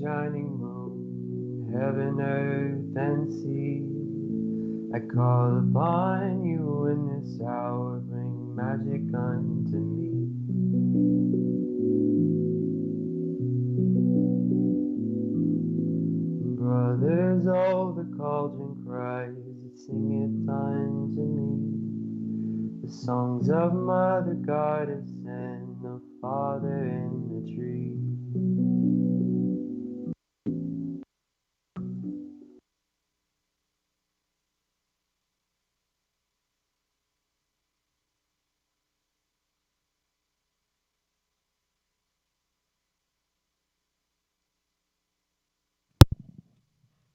shining moon, heaven, earth, and sea. I call upon you in this hour, bring magic unto me. Brothers, oh, the cauldron cries, it singeth unto me. The songs of Mother Goddess and the Father in the tree.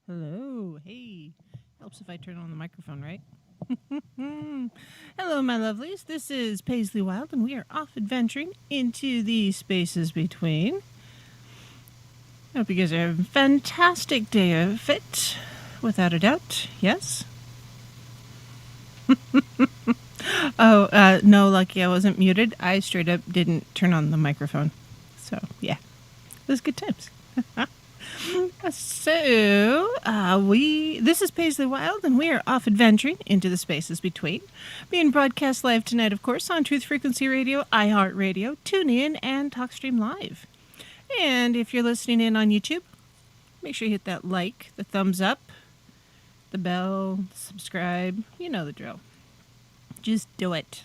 Hello. Hey. Helps if I turn on the microphone, right? Hello, my lovelies. This is Paisley Wild, and we are off adventuring into the spaces between. I hope you guys are having a fantastic day of it, without a doubt. Yes? No, Lucky, I wasn't muted. I straight up didn't turn on the microphone. So, yeah. It was good times. This is Paisley Wild, and we are off adventuring into the spaces between. Being broadcast live tonight, of course, on Truth Frequency Radio, iHeartRadio, TuneIn, and TalkStream Live. And if you're listening in on YouTube, make sure you hit that like, the thumbs up, the bell, subscribe. You know the drill. Just do it.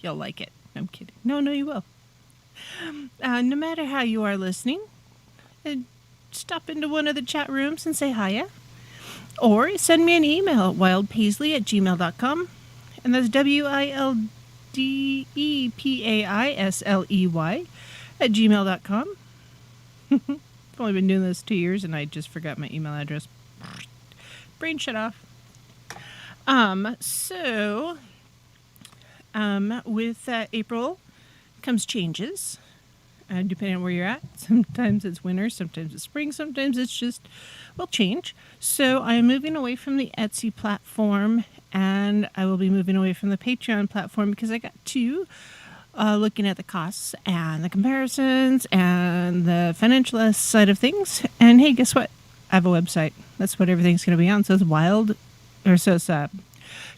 You'll like it. I'm kidding. No, you will. No matter how you are listening, stop into one of the chat rooms and say hiya. Or send me an email at wildpaisley@gmail.com. And that's WILDEPAISLEY @gmail.com. I've only been doing this 2 years and I just forgot my email address. Brain shut off. With April comes changes. Depending on where you're at. Sometimes it's winter, sometimes it's spring, sometimes it's just, change. So I'm moving away from the Etsy platform, and I will be moving away from the Patreon platform because I got to looking at the costs and the comparisons and the financial side of things. And hey, guess what? I have a website. That's what everything's going to be on. So it's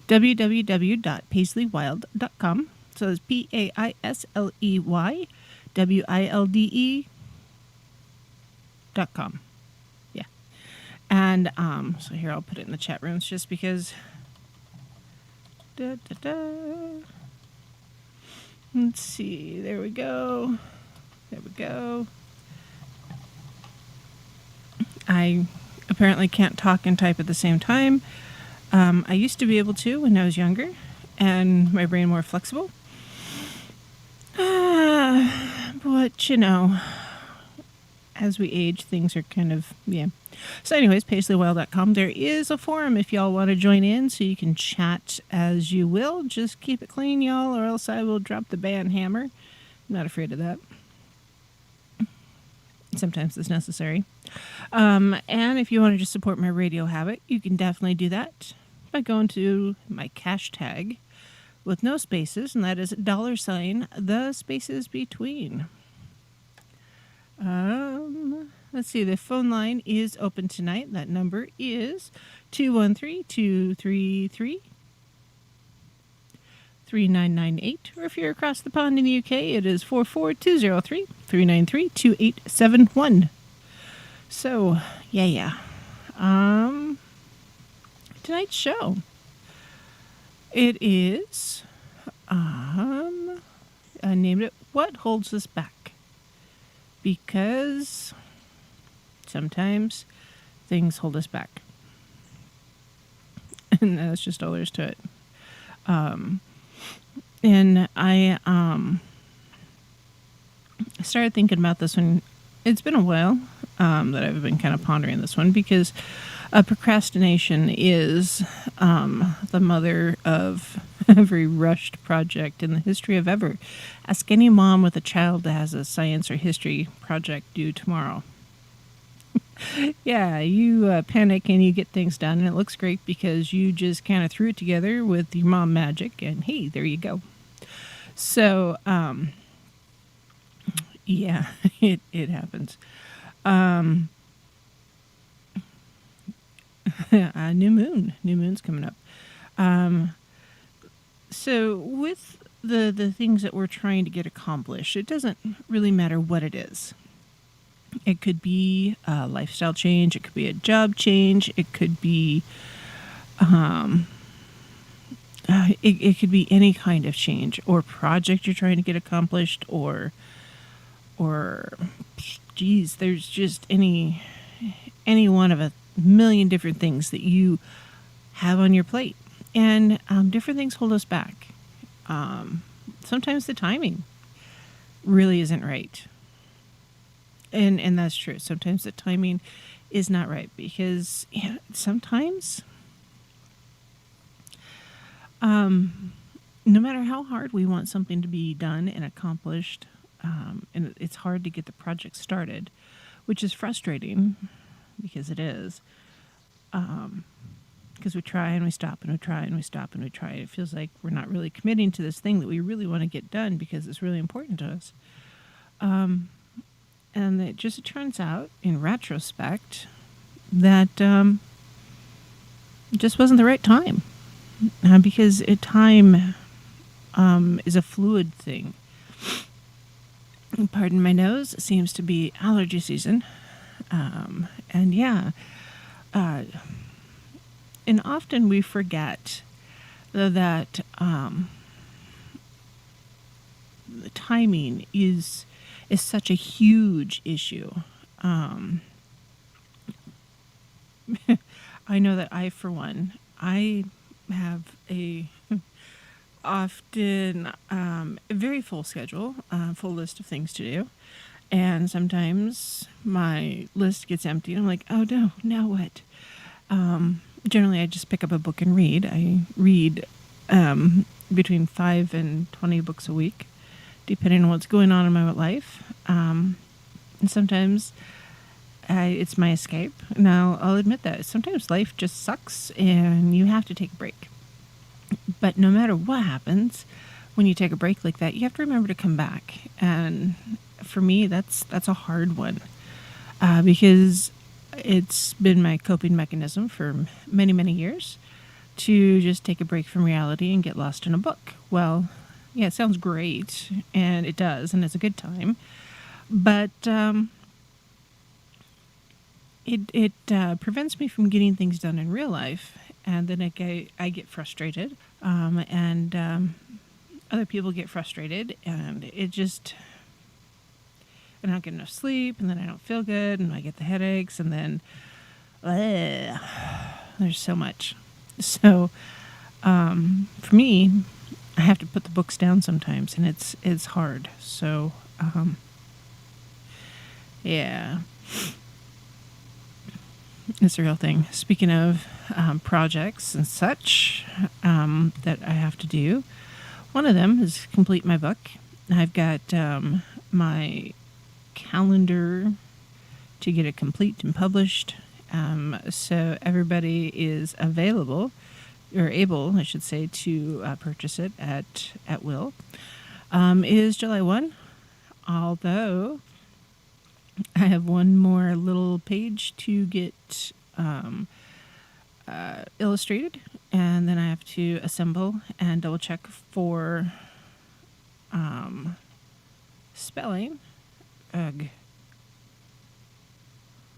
www.paisleywild.com. So it's PAISLEYWILDE.com. Yeah. And so here I'll put it in the chat rooms just because. Let's see. There we go. I apparently can't talk and type at the same time. I used to be able to when I was younger and my brain more flexible. But, as we age, things are kind of, yeah. So anyways, PaisleyWild.com. There is a forum if y'all want to join in, so you can chat as you will. Just keep it clean, y'all, or else I will drop the ban hammer. I'm not afraid of that. Sometimes it's necessary. And if you want to just support my radio habit, you can definitely do that by going to my cash tag with no spaces, and that is $TheSpacesBetween. Let's see, the phone line is open tonight. That number is 213-233-3998. Or if you're across the pond in the UK, it is 44203-393-2871. So, yeah. Tonight's show. It is, I named it What Holds Us Back? Because sometimes things hold us back. And that's just all there is to it. And I started thinking about this one. It's been a while that I've been kind of pondering this one because procrastination is the mother of every rushed project in the history of ever. Ask any mom with a child that has a science or history project due tomorrow. Yeah, you panic and you get things done, and it looks great because you just kind of threw it together with your mom magic, and hey, there you go. So, yeah, it happens. New moon. New moon's coming up. So with the things that we're trying to get accomplished, it doesn't really matter what it is. It could be a lifestyle change. It could be a job change. It could be, it could be any kind of change or project you're trying to get accomplished, or, geez, there's just any one of a million different things that you have on your plate, and different things hold us back. Sometimes the timing really isn't right. And that's true. Sometimes the timing is not right because sometimes, no matter how hard we want something to be done and accomplished, and it's hard to get the project started, which is frustrating because it is. Because we try and we stop and we try and we stop and we try. It feels like we're not really committing to this thing that we really want to get done because it's really important to us. And it just turns out, in retrospect, that it just wasn't the right time. Because time is a fluid thing. Pardon my nose, it seems to be allergy season. And yeah, and often we forget that the timing is such a huge issue. I know that I, for one, I have a often a very full schedule, full list of things to do. And sometimes my list gets empty and I'm like, oh no, now what? Generally, I just pick up a book and read. I read between 5 and 20 books a week, depending on what's going on in my life. And sometimes it's my escape. Now, I'll admit that. Sometimes life just sucks and you have to take a break. But no matter what happens, when you take a break like that, you have to remember to come back. And for me, that's a hard one because it's been my coping mechanism for many, many years to just take a break from reality and get lost in a book. Well, yeah, it sounds great, and it does, and it's a good time. But it prevents me from getting things done in real life, and then I get frustrated, and other people get frustrated, and it just... I don't get enough sleep, and then I don't feel good, and I get the headaches, and then there's so much. So for me, I have to put the books down sometimes, and it's hard. So yeah, it's a real thing. Speaking of projects and such that I have to do, one of them is complete my book. I've got my calendar to get it complete and published, so everybody is available, or able, I should say, to purchase it at will. Is July 1, although I have one more little page to get illustrated, and then I have to assemble and double check for spelling. Ugh.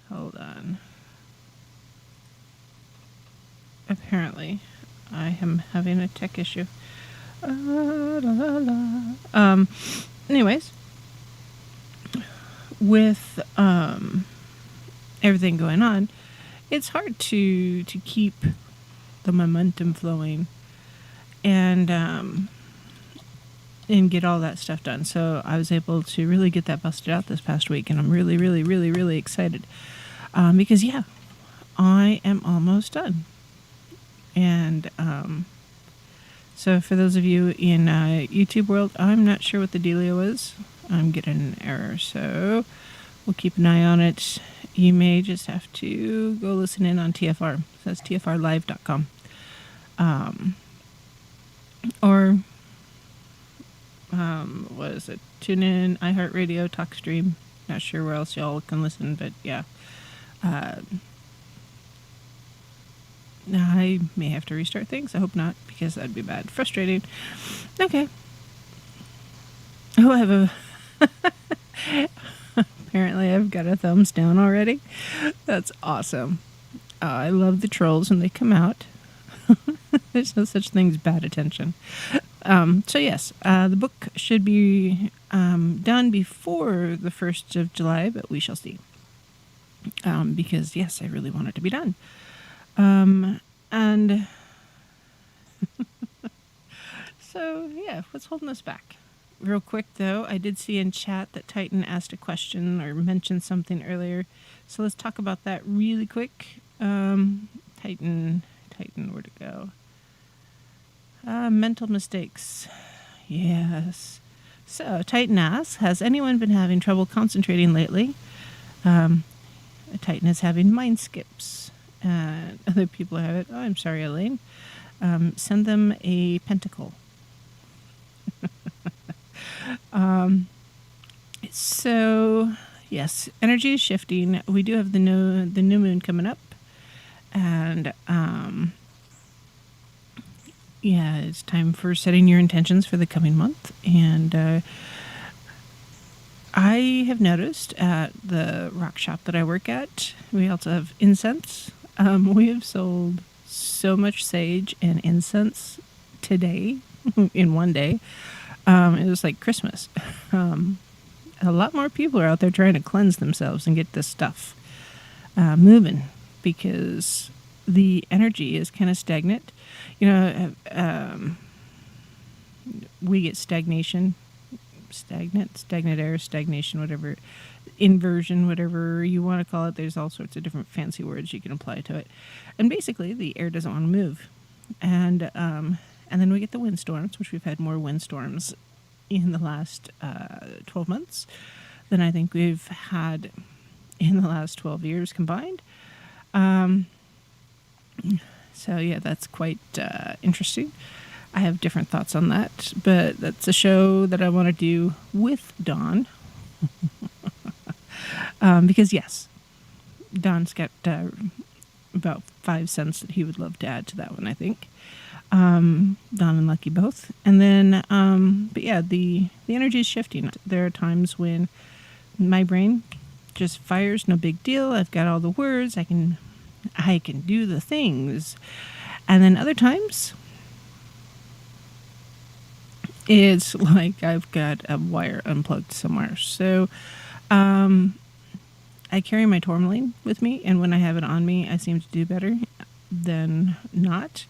Hold on. Apparently, I am having a tech issue. Anyways, with everything going on, it's hard to keep the momentum flowing and get all that stuff done. So I was able to really get that busted out this past week, and I'm really, really, really, really excited because, yeah, I am almost done. And so for those of you in YouTube world, I'm not sure what the dealio is. I'm getting an error, so we'll keep an eye on it. You may just have to go listen in on TFR. So that's tfrlive.com. Or what is it? Tune in, iHeartRadio, TalkStream. Not sure where else y'all can listen, but yeah. I may have to restart things. I hope not, because that'd be bad. Frustrating. Okay. Oh, I have a... Apparently I've got a thumbs down already. That's awesome. I love the trolls when they come out. There's no such thing as bad attention. So yes, the book should be done before the 1st of July, but we shall see. Because yes, I really want it to be done. And so yeah, what's holding us back? Real quick though, I did see in chat that Titan asked a question or mentioned something earlier. So let's talk about that really quick. Titan, where'd it go? Mental mistakes. Yes. So Titan asks, has anyone been having trouble concentrating lately? Titan is having mind skips. Other people have it. Oh, I'm sorry, Elaine. Send them a pentacle. So yes, energy is shifting. We do have the new moon coming up, and yeah, it's time for setting your intentions for the coming month. And I have noticed at the rock shop that I work at, we also have incense. We have sold so much sage and incense today in one day. It was like Christmas. A lot more people are out there trying to cleanse themselves and get this stuff moving, because the energy is kind of stagnant. You know, we get stagnant air, stagnation, whatever, inversion, whatever you want to call it. There's all sorts of different fancy words you can apply to it. And basically, the air doesn't want to move. And then we get the windstorms, which we've had more windstorms in the last 12 months than I think we've had in the last 12 years combined. So yeah, that's quite interesting. I have different thoughts on that, but that's a show that I want to do with Dawn. Because yes, Don's got about 5 cents that he would love to add to that one, I think. Don and Lucky both. And then, but yeah, the energy is shifting. There are times when my brain just fires, no big deal. I've got all the words. I can do the things. And then other times, it's like I've got a wire unplugged somewhere. So, I carry my tourmaline with me, and when I have it on me, I seem to do better than not.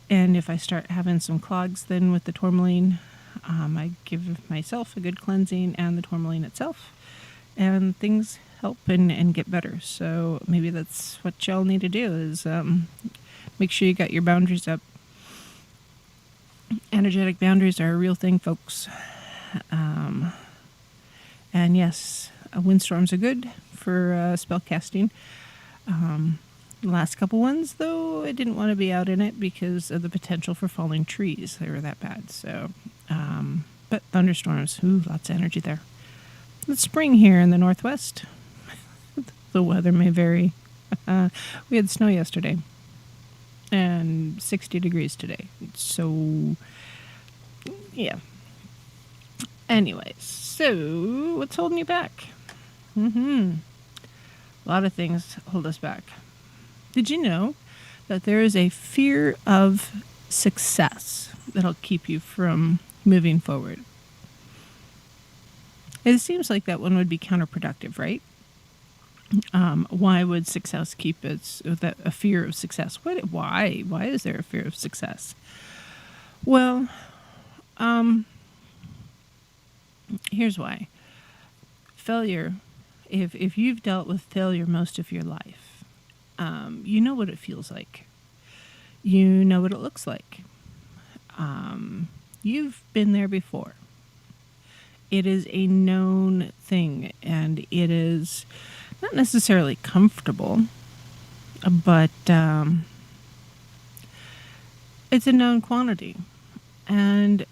And if I start having some clogs, then with the tourmaline, I give myself a good cleansing and the tourmaline itself, and things help and get better. So maybe that's what y'all need to do, is make sure you got your boundaries up. Energetic boundaries are a real thing, folks. And yes, windstorms are good for spell casting. The last couple ones, though, I didn't want to be out in it because of the potential for falling trees. They were that bad. So, but thunderstorms, lots of energy there. It's spring here in the Northwest. The weather may vary. We had snow yesterday and 60 degrees today. So, yeah. Anyways, so what's holding you back? A lot of things hold us back. Did you know that there is a fear of success that'll keep you from moving forward? It seems like that one would be counterproductive, right? Why would success keep a fear of success? Why? Why is there a fear of success? Well, here's why. Failure. If you've dealt with failure most of your life, you know what it feels like. You know what it looks like. You've been there before. It is a known thing, and it is not necessarily comfortable, but it's a known quantity. And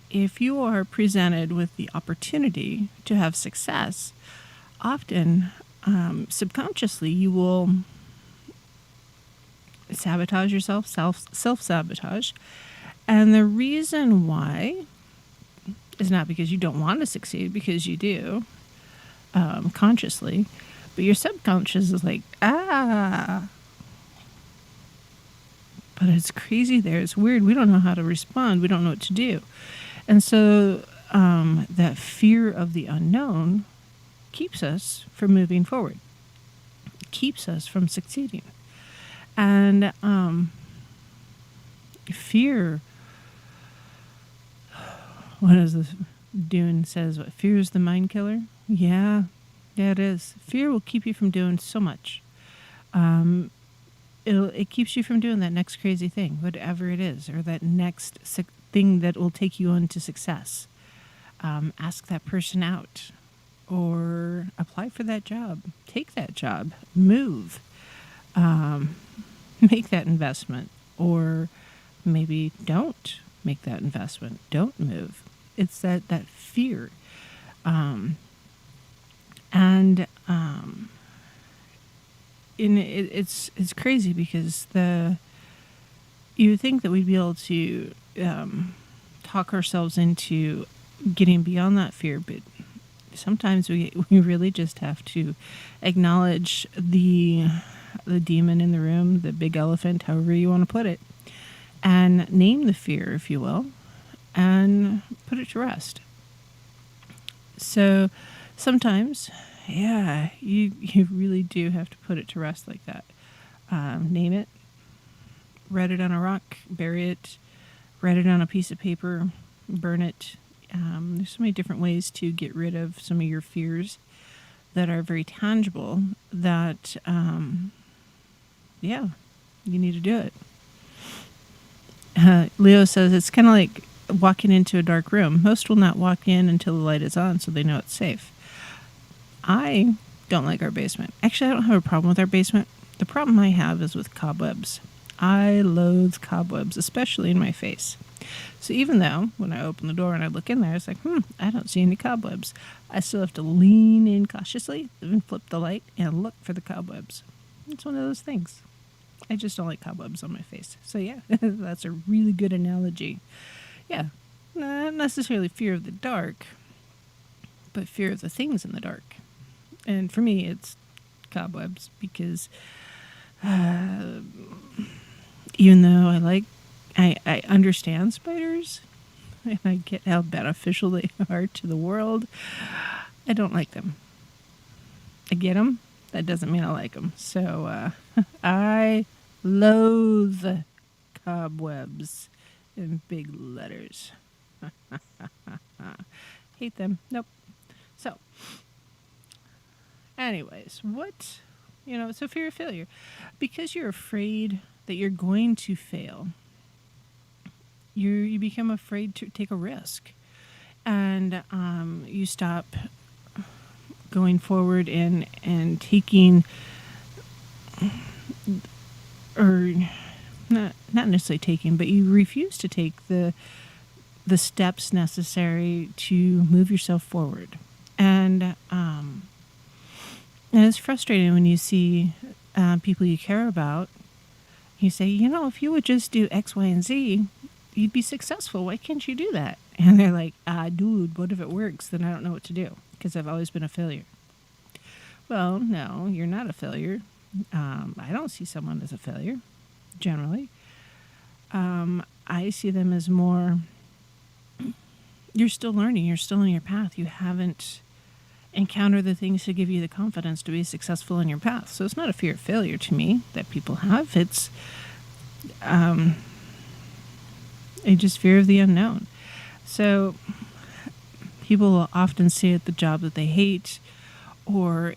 if you are presented with the opportunity to have success, often subconsciously you will sabotage yourself, self-sabotage. And the reason why is not because you don't want to succeed, because you do, consciously, but your subconscious is like, ah. But it's crazy there. It's weird. We don't know how to respond. We don't know what to do. And so that fear of the unknown keeps us from moving forward, keeps us from succeeding. And fear, what is this? Dune says, what, fear is the mind killer? Yeah, it is. Fear will keep you from doing so much. It keeps you from doing that next crazy thing, whatever it is, or that next thing that will take you on to success. Ask that person out, or apply for that job, take that job, move, make that investment, or maybe don't make that investment, don't move. It's that fear. It's crazy because you would think that we'd be able to talk ourselves into getting beyond that fear, but sometimes we really just have to acknowledge the demon in the room, the big elephant, however you want to put it, and name the fear, if you will, and put it to rest. So sometimes, yeah, you really do have to put it to rest like that. Name it, write it on a rock, bury it, write it on a piece of paper, burn it. There's so many different ways to get rid of some of your fears that are very tangible that, yeah, you need to do it. Leo says it's kind of like walking into a dark room. Most will not walk in until the light is on, so they know it's safe. I don't like our basement. Actually, I don't have a problem with our basement. The problem I have is with cobwebs. I loathe cobwebs, especially in my face. So even though when I open the door and I look in there, it's like, I don't see any cobwebs, I still have to lean in cautiously and flip the light and look for the cobwebs. It's one of those things. I just don't like cobwebs on my face. So yeah, that's a really good analogy. Yeah, not necessarily fear of the dark, but fear of the things in the dark. And for me, it's cobwebs because even though I understand spiders and I get how beneficial they are to the world, I don't like them. I get them. That doesn't mean I like them. So I loathe cobwebs in big letters. Hate them. Nope. So, anyways, so fear of failure. Because you're afraid that you're going to fail, you become afraid to take a risk. And you stop going forward and taking, or not necessarily taking, but you refuse to take the steps necessary to move yourself forward. And it's frustrating when you see people you care about. You say, if you would just do X, Y, and Z, you'd be successful. Why can't you do that? And they're like, dude, what if it works? Then I don't know what to do because I've always been a failure. Well, no, you're not a failure. I don't see someone as a failure, generally. I see them as more, you're still learning. You're still on your path. You haven't encountered the things to give you the confidence to be successful in your path. So it's not a fear of failure to me that people have. It's just fear of the unknown. So people will often say at the job that they hate, or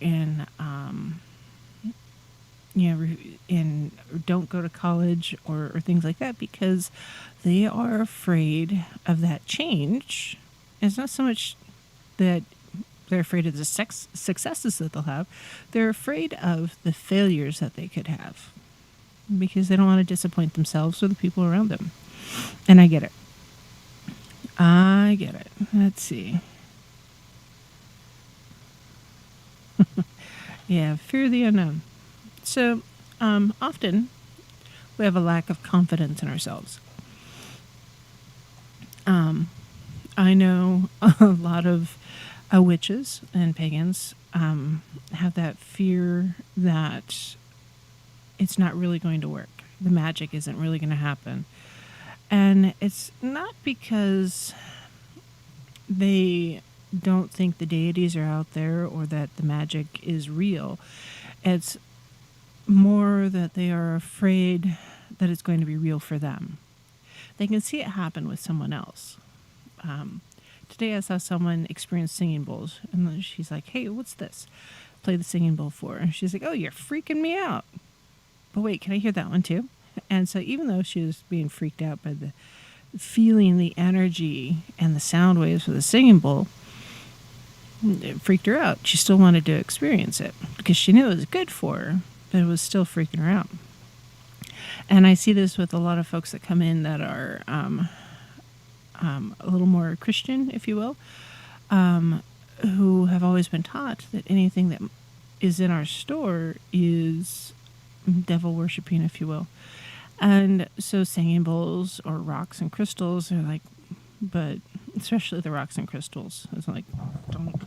don't go to college or things like that, because they are afraid of that change. It's not so much that they're afraid of the successes that they'll have. They're afraid of the failures that they could have because they don't want to disappoint themselves or the people around them. And I get it. Let's see. Yeah, fear of the unknown. So often We have a lack of confidence in ourselves. I know a lot of witches and pagans have that fear that it's not really going to work. The magic isn't really going to happen. And it's not because they don't think the deities are out there or that the magic is real. It's more that they are afraid that it's going to be real for them. They can see it happen with someone else. Today I saw someone experience singing bowls, and then she's like, "Hey, what's this?" Play the singing bowl for her. And she's like, "Oh, you're freaking me out." But wait, can I hear that one too? And so even though she was being freaked out by the feeling the energy and the sound waves of the singing bowl, it freaked her out. She still wanted to experience it because she knew it was good for her, but it was still freaking her out. And I see this with a lot of folks that come in that are a little more Christian, if you will, who have always been taught that anything that is in our store is devil worshipping, if you will. And so singing bowls or rocks and crystals are like, but especially the rocks and crystals, it's like, don't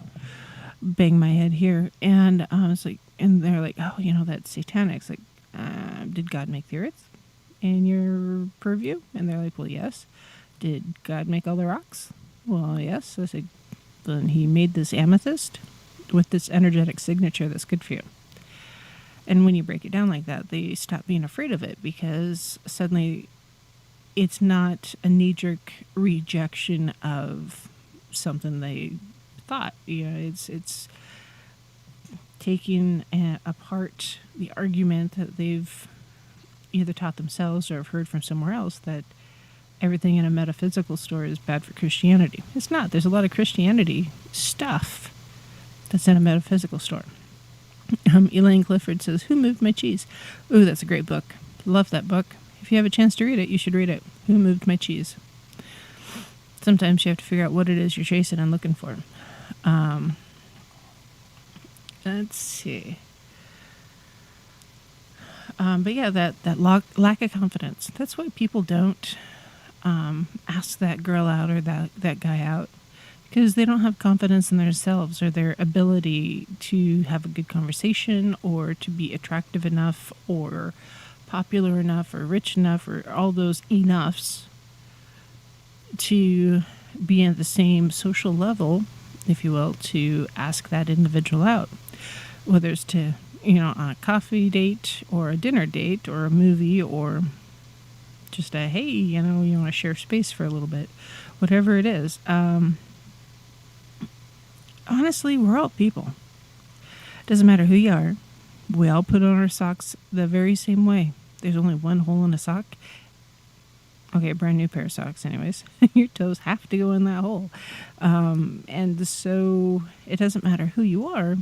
bang my head here. And it's like, and they're like, oh, that's satanic. It's like, did God make the earth in your purview? And they're like, well, yes. Did God make all the rocks? Well, yes. I said, then he made this amethyst with this energetic signature that's good for you. And when you break it down like that, they stop being afraid of it because suddenly it's not a knee-jerk rejection of something they thought. It's taking apart the argument that they've either taught themselves or have heard from somewhere else that everything in a metaphysical store is bad for Christianity. It's not. There's a lot of Christianity stuff that's in a metaphysical store. Elaine Clifford says, "Who Moved My Cheese?" Ooh, that's a great book. Love that book. If you have a chance to read it, you should read it. Who Moved My Cheese? Sometimes you have to figure out what it is you're chasing and looking for. Let's see. But yeah, that lack of confidence. That's why people don't ask that girl out or that guy out. Because they don't have confidence in themselves or their ability to have a good conversation or to be attractive enough or popular enough or rich enough or all those enoughs to be at the same social level, if you will, to ask that individual out. Whether it's to, on a coffee date or a dinner date or a movie or just a, hey, you want to share space for a little bit. Whatever it is. Honestly, we're all people. Doesn't matter who you are. We all put on our socks the very same way. There's only one hole in a sock. Okay, a brand new pair of socks anyways. Your toes have to go in that hole. And so it doesn't matter who you are.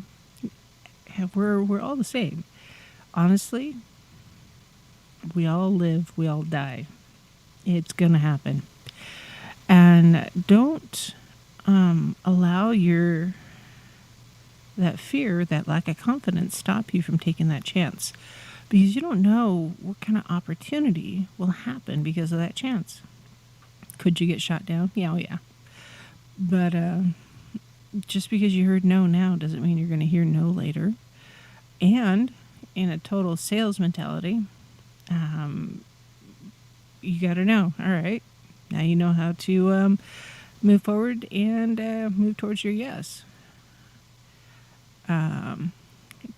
We're all the same. Honestly, we all live, we all die. It's going to happen. And don't allow that fear, that lack of confidence stop you from taking that chance, because you don't know what kind of opportunity will happen because of that chance. Could you get shot down? Yeah, but just because you heard no now doesn't mean you're going to hear no later. And in a total sales mentality, you got to know, all right, now you know how to move forward and move towards your yes.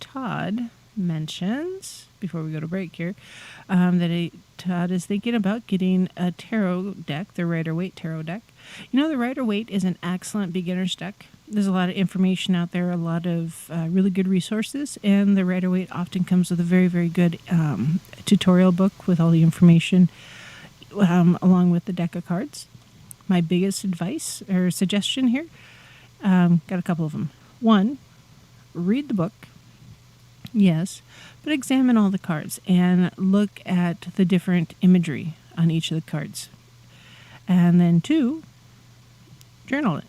Todd mentions, before we go to break here, that Todd is thinking about getting a tarot deck, the Rider-Waite tarot deck. The Rider-Waite is an excellent beginner's deck. There's a lot of information out there, a lot of really good resources, and the Rider-Waite often comes with a very, very good tutorial book with all the information along with the deck of cards. My biggest advice or suggestion here, got a couple of them. One, read the book, yes, but examine all the cards and look at the different imagery on each of the cards. And then two, journal it.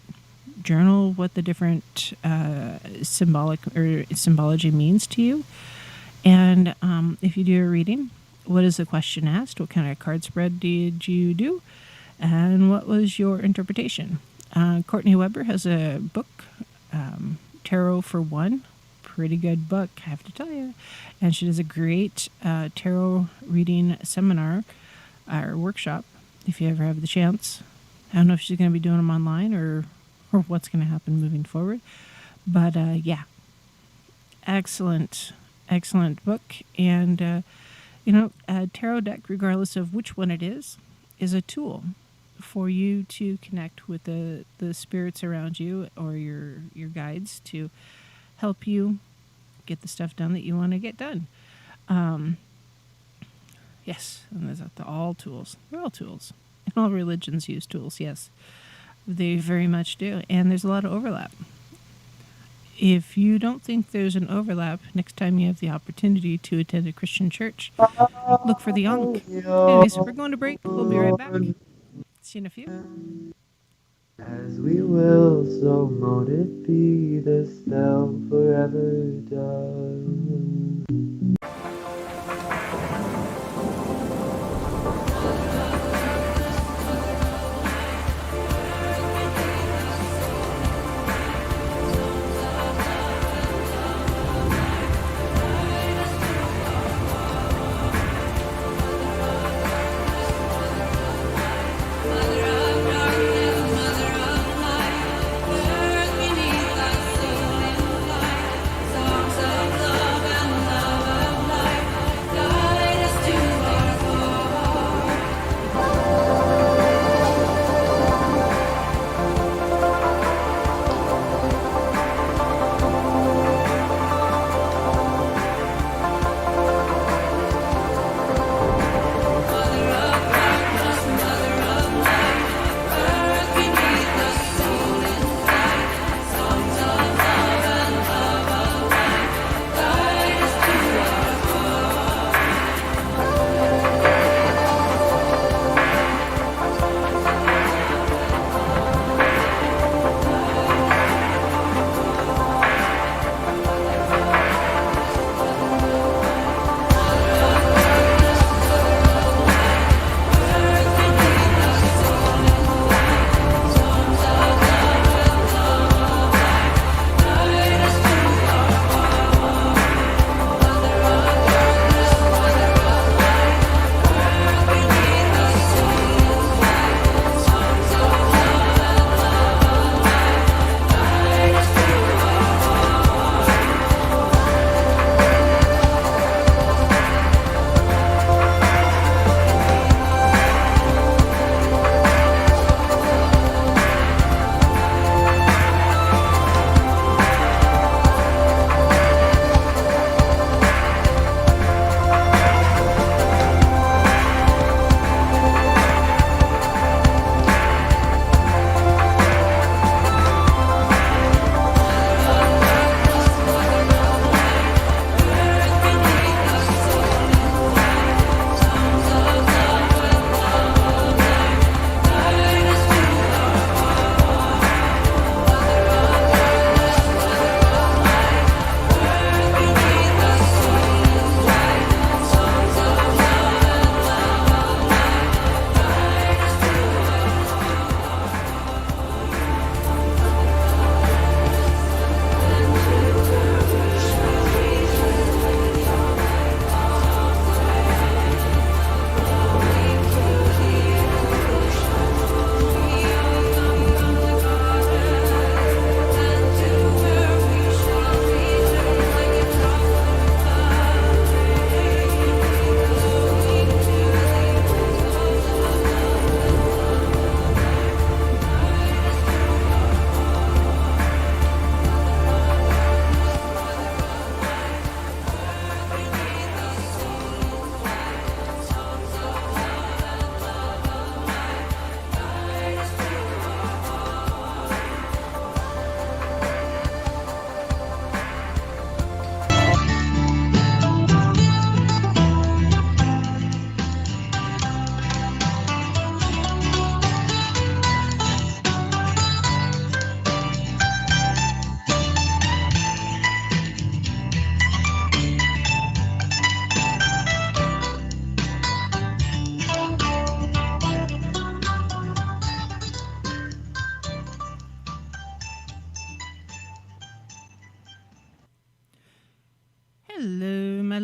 Journal what the different symbology means to you. And if you do a reading What is the question asked? What kind of card spread did you do? And what was your interpretation? Courtney Weber has a book, Tarot for One. Pretty good book, I have to tell you. And she does a great tarot reading seminar or workshop if you ever have the chance. I don't know if she's going to be doing them online or what's going to happen moving forward. But yeah, excellent book. And, a tarot deck, regardless of which one it is a tool for you to connect with the spirits around you or your guides to help you get the stuff done that you want to get done. Yes, and there's all tools. They're all tools. And all religions use tools, yes. They very much do. And there's a lot of overlap. If you don't think there's an overlap, next time you have the opportunity to attend a Christian church, look for the Ankh. Anyways, we're going to break. We'll be right back. See you in a few. As we will, so mote it be, the spell forever done. Songs of love and love.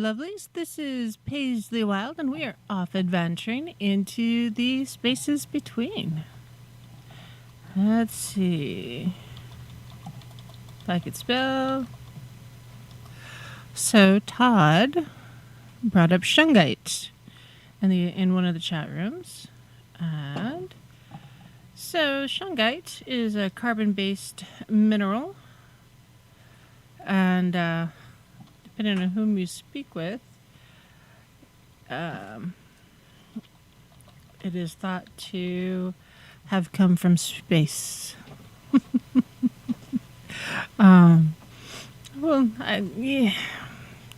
lovelies. This is Paisley Wild, and we are off adventuring into the spaces between. Let's see. If I could spell. So Todd brought up shungite in one of the chat rooms, and so shungite is a carbon-based mineral, and depending on whom you speak with, it is thought to have come from space. Well,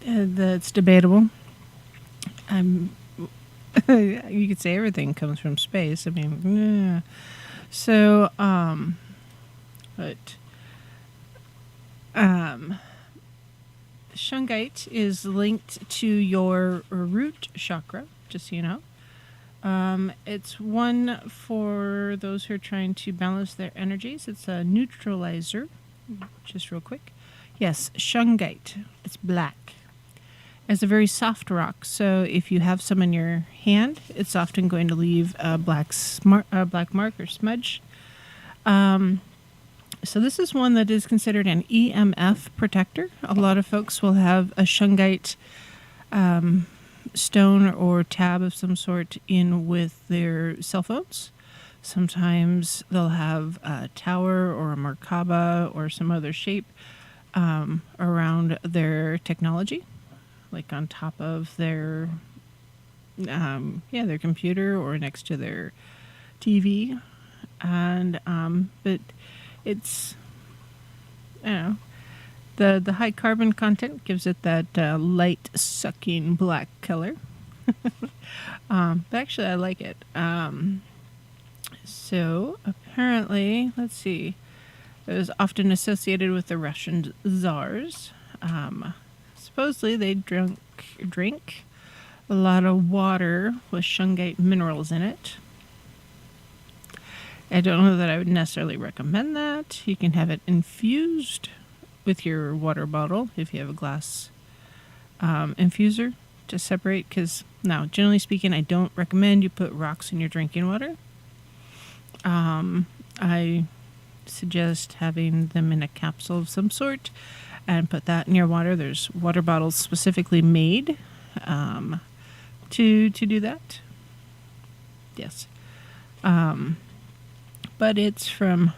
that's debatable. You could say everything comes from space. I mean, yeah. So, shungite is linked to your root chakra, just so you know. It's one for those who are trying to balance their energies. It's a neutralizer. Just real quick. Yes, shungite. It's black. It's a very soft rock, so if you have some in your hand, it's often going to leave a black mark or smudge. So this is one that is considered an EMF protector. A lot of folks will have a shungite stone or tab of some sort in with their cell phones. Sometimes they'll have a tower or a Merkaba or some other shape around their technology, like on top of their their computer or next to their TV. And but it's, I don't know, the high carbon content gives it that light sucking black color. But actually I like it. So apparently, let's see, it was often associated with the Russian czars. Supposedly they drink a lot of water with shungite minerals in it. I don't know that I would necessarily recommend that. You can have it infused with your water bottle if you have a glass infuser to separate. Because now, generally speaking, I don't recommend you put rocks in your drinking water. I suggest having them in a capsule of some sort and put that in your water. There's water bottles specifically made to do that. Yes. But it's from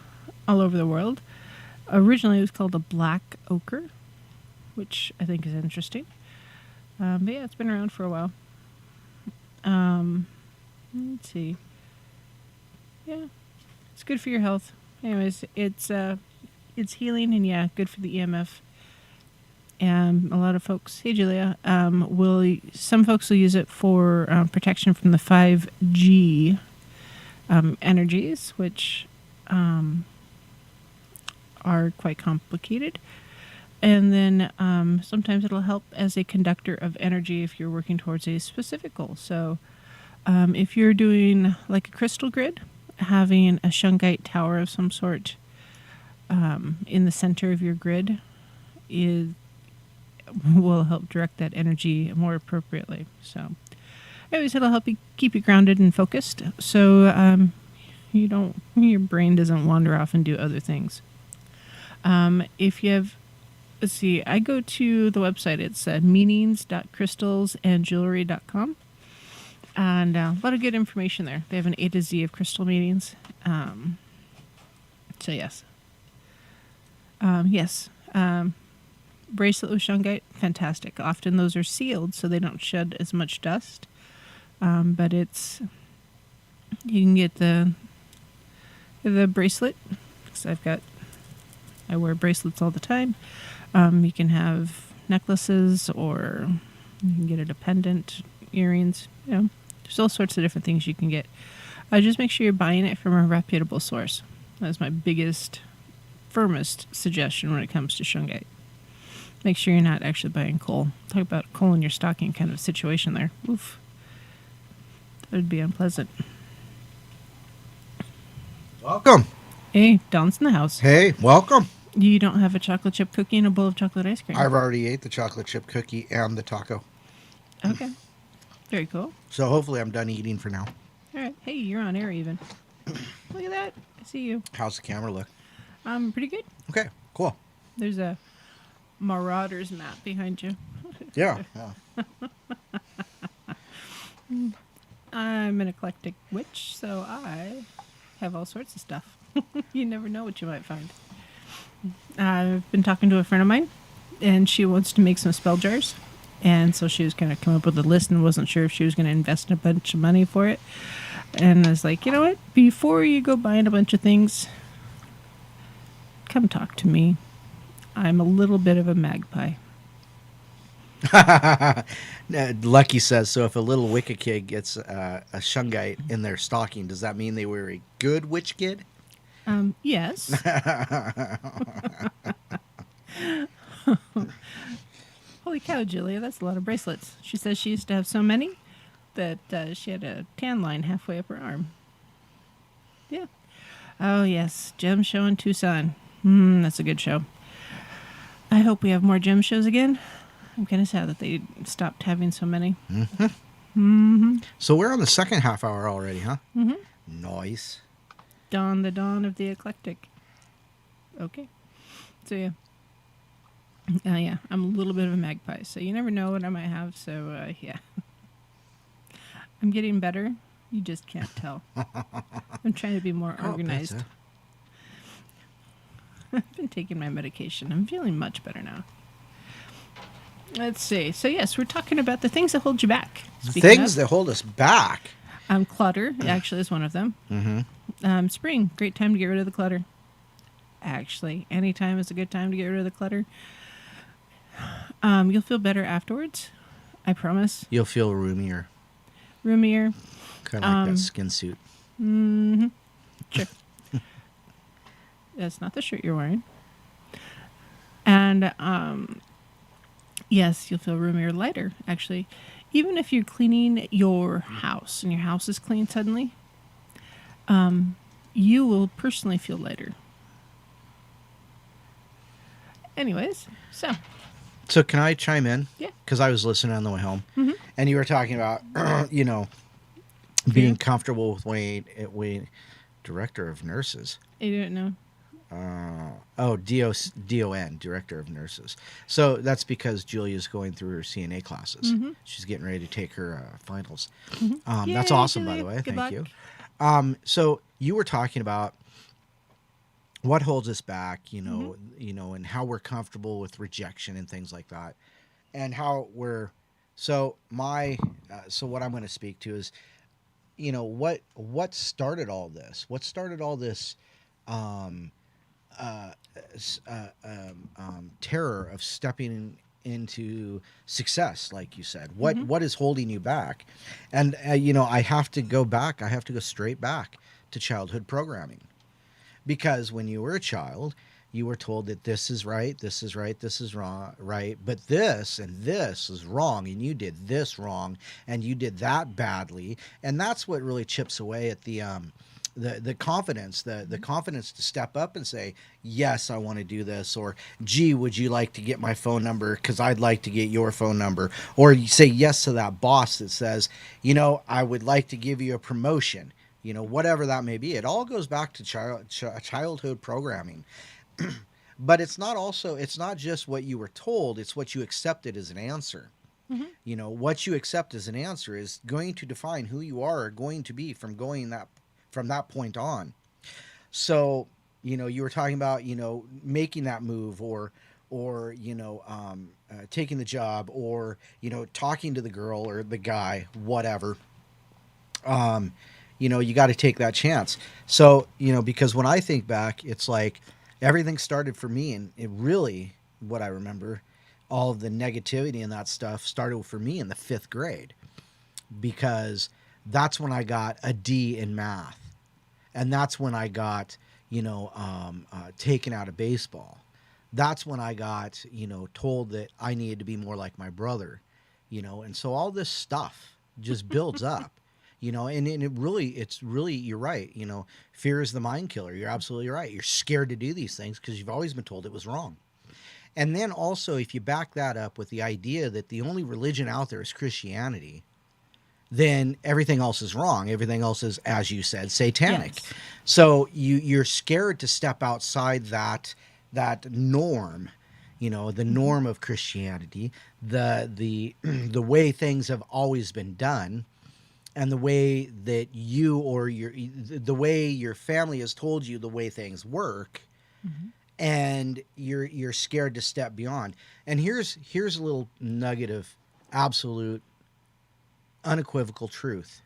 all over the world. Originally it was called a black ochre, which I think is interesting. But yeah, it's been around for a while. Let's see. Yeah, it's good for your health. Anyways, it's healing and yeah, good for the EMF. And a lot of folks, hey Julia, some folks will use it for protection from the 5G energies, which are quite complicated. And then sometimes it'll help as a conductor of energy if you're working towards a specific goal. So if you're doing like a crystal grid, having a shungite tower of some sort in the center of your grid will help direct that energy more appropriately. So anyways, it'll help you keep you grounded and focused, so your brain doesn't wander off and do other things. If you have, let's see, I go to the website. It's meanings.crystals.andjewelry.com, and a lot of good information there. They have an A to Z of crystal meanings. So yes. Bracelet with shungite, fantastic. Often those are sealed so they don't shed as much dust. But you can get the bracelet, because I wear bracelets all the time. You can have necklaces, or you can get it a pendant, earrings. There's all sorts of different things you can get. Just make sure you're buying it from a reputable source. That's my biggest, firmest suggestion when it comes to shungite. Make sure you're not actually buying coal. Talk about coal in your stocking kind of situation there. Oof. That would be unpleasant. Welcome. Hey, Don's in the house. Hey, welcome. You don't have a chocolate chip cookie and a bowl of chocolate ice cream. I've already ate the chocolate chip cookie and the taco. Okay. Very cool. So hopefully I'm done eating for now. All right. Hey, you're on air even. Look at that. I see you. How's the camera look? Pretty good. Okay, cool. There's a Marauders map behind you. Yeah. I'm an eclectic witch, so I have all sorts of stuff. You never know what you might find. I've been talking to a friend of mine, and she wants to make some spell jars. And so she was going to come up with a list and wasn't sure if she was going to invest a bunch of money for it. And I was like, you know what? Before you go buying a bunch of things, come talk to me. I'm a little bit of a magpie. Lucky says, so if a little Wicca kid gets a shungite in their stocking, does that mean they were a good witch kid? Yes. Holy cow, Julia, that's a lot of bracelets. She says she used to have so many that she had a tan line halfway up her arm. Yeah. Oh, yes. Gem show in Tucson. That's a good show. I hope we have more gem shows again. I'm kind of sad that they stopped having so many. So we're on the second half hour already, huh? Nice. The dawn of the eclectic. Okay. So, yeah. Yeah, I'm a little bit of a magpie, so you never know what I might have, so, yeah. I'm getting better. You just can't tell. I'm trying to be more organized. Better. I've been taking my medication. I'm feeling much better now. Let's see. So, yes, we're talking about the things that hold you back. Things that hold us back. Clutter actually is one of them. Spring, great time to get rid of the clutter. Actually, any time is a good time to get rid of the clutter. You'll feel better afterwards. I promise. You'll feel roomier. Roomier. Kind of like that skin suit. Sure. That's not the shirt you're wearing. And, yes, you'll feel roomier, lighter, actually. Even if you're cleaning your house and your house is clean suddenly, you will personally feel lighter. Anyways, So can I chime in? Yeah. Because I was listening on the way home, and you were talking about, being comfortable with Wayne, director of nurses. I don't know. DON, director of nurses. So that's because Julia's going through her CNA classes. She's getting ready to take her finals. That's awesome, Julia. by the way. Good Thank luck. you. So you were talking about what holds us back, and how we're comfortable with rejection and things like that, and how we're. So what I'm going to speak to is, what started all this? What started all this? Terror of stepping into success, like you said. What is holding you back? And I have to go back. I have to go straight back to childhood programming, because when you were a child, you were told that this is right, this is right, this is wrong, right, but this and this is wrong, and you did this wrong, and you did that badly, and that's what really chips away at the confidence, the confidence to step up and say, yes, I want to do this, or gee, would you like to get my phone number because I'd like to get your phone number, or you say yes to that boss that says, I would like to give you a promotion, whatever that may be. It all goes back to childhood programming. But it's not just what you were told, it's what you accepted as an answer. What you accept as an answer is going to define who you are going to be from that point on. So, you were talking about, making that move or taking the job, or, talking to the girl or the guy, whatever. You got to take that chance. So, because when I think back, it's like everything started for me, and it really, what I remember, all of the negativity and that stuff started for me in the 5th grade, because that's when I got a D in math. And that's when I got, taken out of baseball. That's when I got, told that I needed to be more like my brother, and so all this stuff just builds up, and it's really, you're right. Fear is the mind killer. You're absolutely right. You're scared to do these things because you've always been told it was wrong. And then also, if you back that up with the idea that the only religion out there is Christianity, then everything else is wrong. Everything else is, as you said, satanic. Yes. So you're scared to step outside that norm, the norm of Christianity, the the way things have always been done, and the way that you or the way your family has told you the way things work, and you're scared to step beyond. And here's a little nugget of absolute unequivocal truth.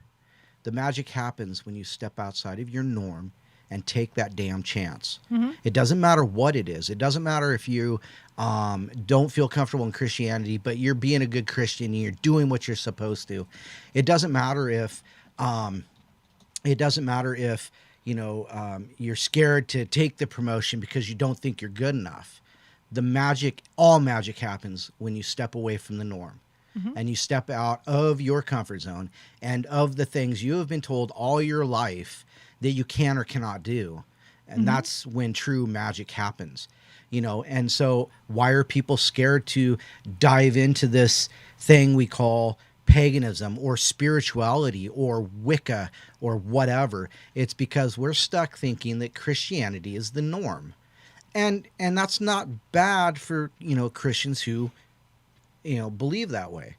The magic happens when you step outside of your norm and take that damn chance. It doesn't matter what it is. It doesn't matter if you don't feel comfortable in Christianity, but you're being a good Christian and you're doing what you're supposed to. It doesn't matter if you're scared to take the promotion because you don't think you're good enough. All magic happens when you step away from the norm. And you step out of your comfort zone and of the things you have been told all your life that you can or cannot do. And that's when true magic happens, And so why are people scared to dive into this thing we call paganism or spirituality or Wicca or whatever? It's because we're stuck thinking that Christianity is the norm. And that's not bad for, Christians who believe that way.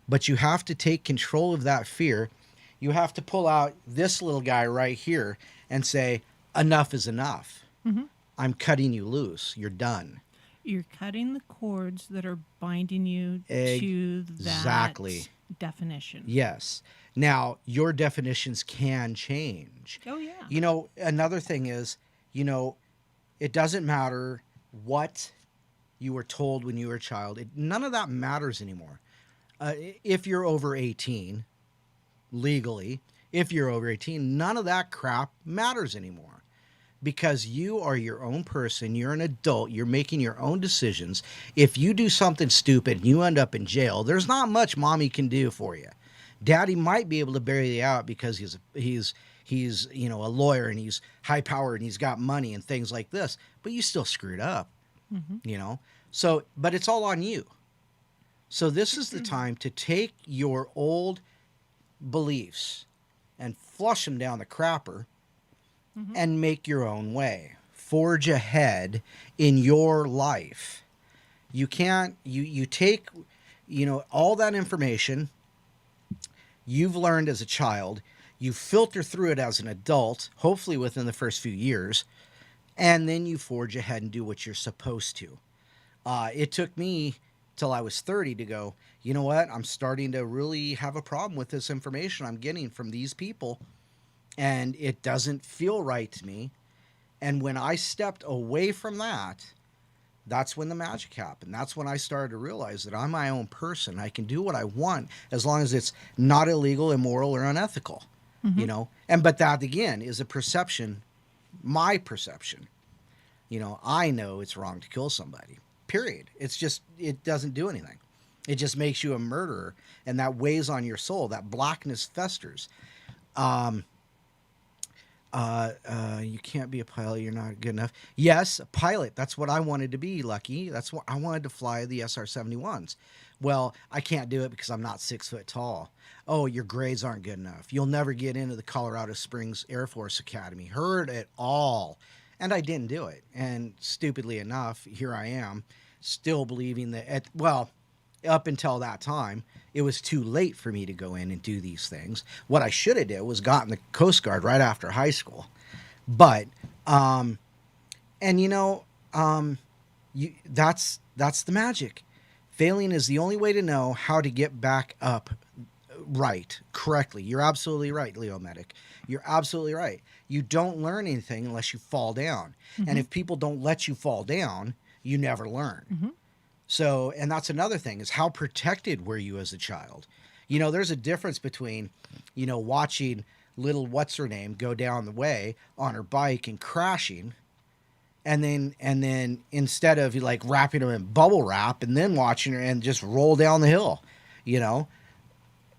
But you have to take control of that fear. You have to pull out this little guy right here and say, enough is enough. I'm cutting you loose. You're done. You're cutting the cords that are binding you to that Exactly. definition. Yes. Now, your definitions can change. Oh, yeah. Another thing is, it doesn't matter what you were told when you were a child. None of that matters anymore. If you're over 18, legally, if you're over 18, none of that crap matters anymore. Because you are your own person. You're an adult. You're making your own decisions. If you do something stupid and you end up in jail, there's not much mommy can do for you. Daddy might be able to bail you out because he's a lawyer and he's high powered and he's got money and things like this. But you still screwed up. So, but it's all on you. So this is the time to take your old beliefs and flush them down the crapper and make your own way. Forge ahead in your life. You can't, you take, all that information you've learned as a child, you filter through it as an adult, hopefully within the first few years, and then you forge ahead and do what you're supposed to. It took me till I was 30 to go, you know what? I'm starting to really have a problem with this information I'm getting from these people, and it doesn't feel right to me. And when I stepped away from that, that's when the magic happened. That's when I started to realize that I'm my own person. I can do what I want as long as it's not illegal, immoral, or unethical, But that, again, is a perception, my perception. I know it's wrong to kill somebody. Period. It's just, it doesn't do anything. It just makes you a murderer, and that weighs on your soul. That blackness festers. You can't be a pilot. You're not good enough. Yes, a pilot. That's what I wanted to be, Lucky. That's what I wanted to fly the SR-71s. Well, I can't do it because I'm not 6 foot tall. Oh, your grades aren't good enough. You'll never get into the Colorado Springs Air Force Academy. Heard it all. And I didn't do it. And stupidly enough, here I am, still believing that, up until that time, it was too late for me to go in and do these things. What I should have did was gotten the Coast Guard right after high school. But, that's the magic. Failing is the only way to know how to get back up right, correctly. You're absolutely right, Leo Medic. You're absolutely right. You don't learn anything unless you fall down. And if people don't let you fall down, you never learn. So, and that's another thing, is how protected were you as a child? There's a difference between, watching little what's-her-name go down the way on her bike and crashing, and then instead of wrapping her in bubble wrap and then watching her and just roll down the hill,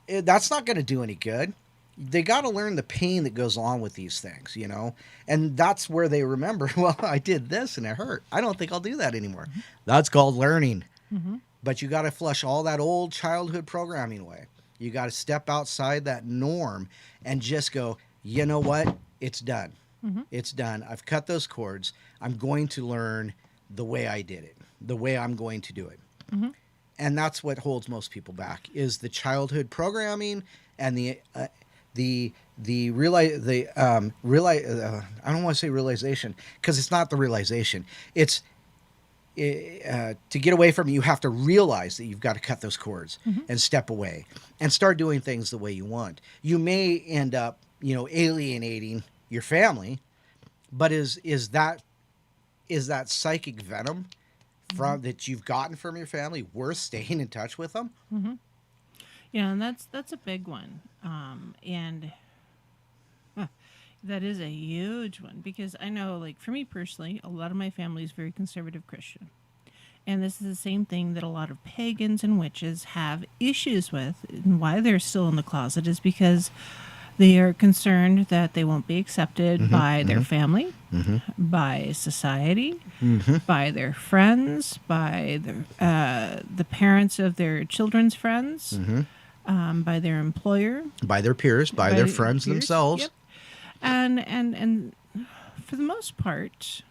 that's not going to do any good. they got to learn the pain that goes along with these things, you know? And that's where they remember, well, I did this and it hurt. I don't think I'll do that anymore. That's called learning. Mm-hmm. But you got to flush all that old childhood programming away. You got to step outside that norm and just go, you know what? It's done. Mm-hmm. It's done. I've cut those cords. I'm going to learn the way I did it, the way I'm going to do it. Mm-hmm. And that's what holds most people back is the childhood programming and the I don't want to say realization because it's not the realization. It's to get away from it, you have to realize that you've got to cut those cords and step away and start doing things the way you want. You may end up, alienating your family, but is that psychic venom from that you've gotten from your family worth staying in touch with them? Mm-hmm. Yeah, and that's a big one, and that is a huge one because I know, like for me personally, a lot of my family is very conservative Christian, and this is the same thing that a lot of pagans and witches have issues with, and why they're still in the closet is because they are concerned that they won't be accepted by their family, by society, by their friends, by the parents of their children's friends, by their employer, by their peers, by their friends peers. themselves. Yep. And for the most part,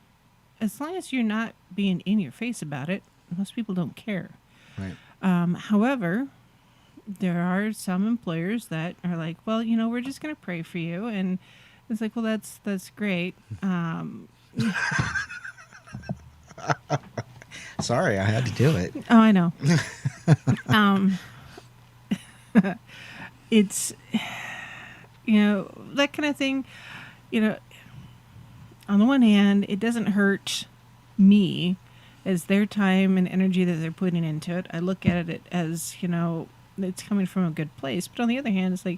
as long as you're not being in your face about it, most people don't care. Right. However, there are some employers that are like, well, we're just going to pray for you. And it's like, well, that's great. Sorry, I had to do it. Oh, I know. It's, that kind of thing, on the one hand, it doesn't hurt me as their time and energy that they're putting into it. I look at it as, it's coming from a good place. But on the other hand, it's like,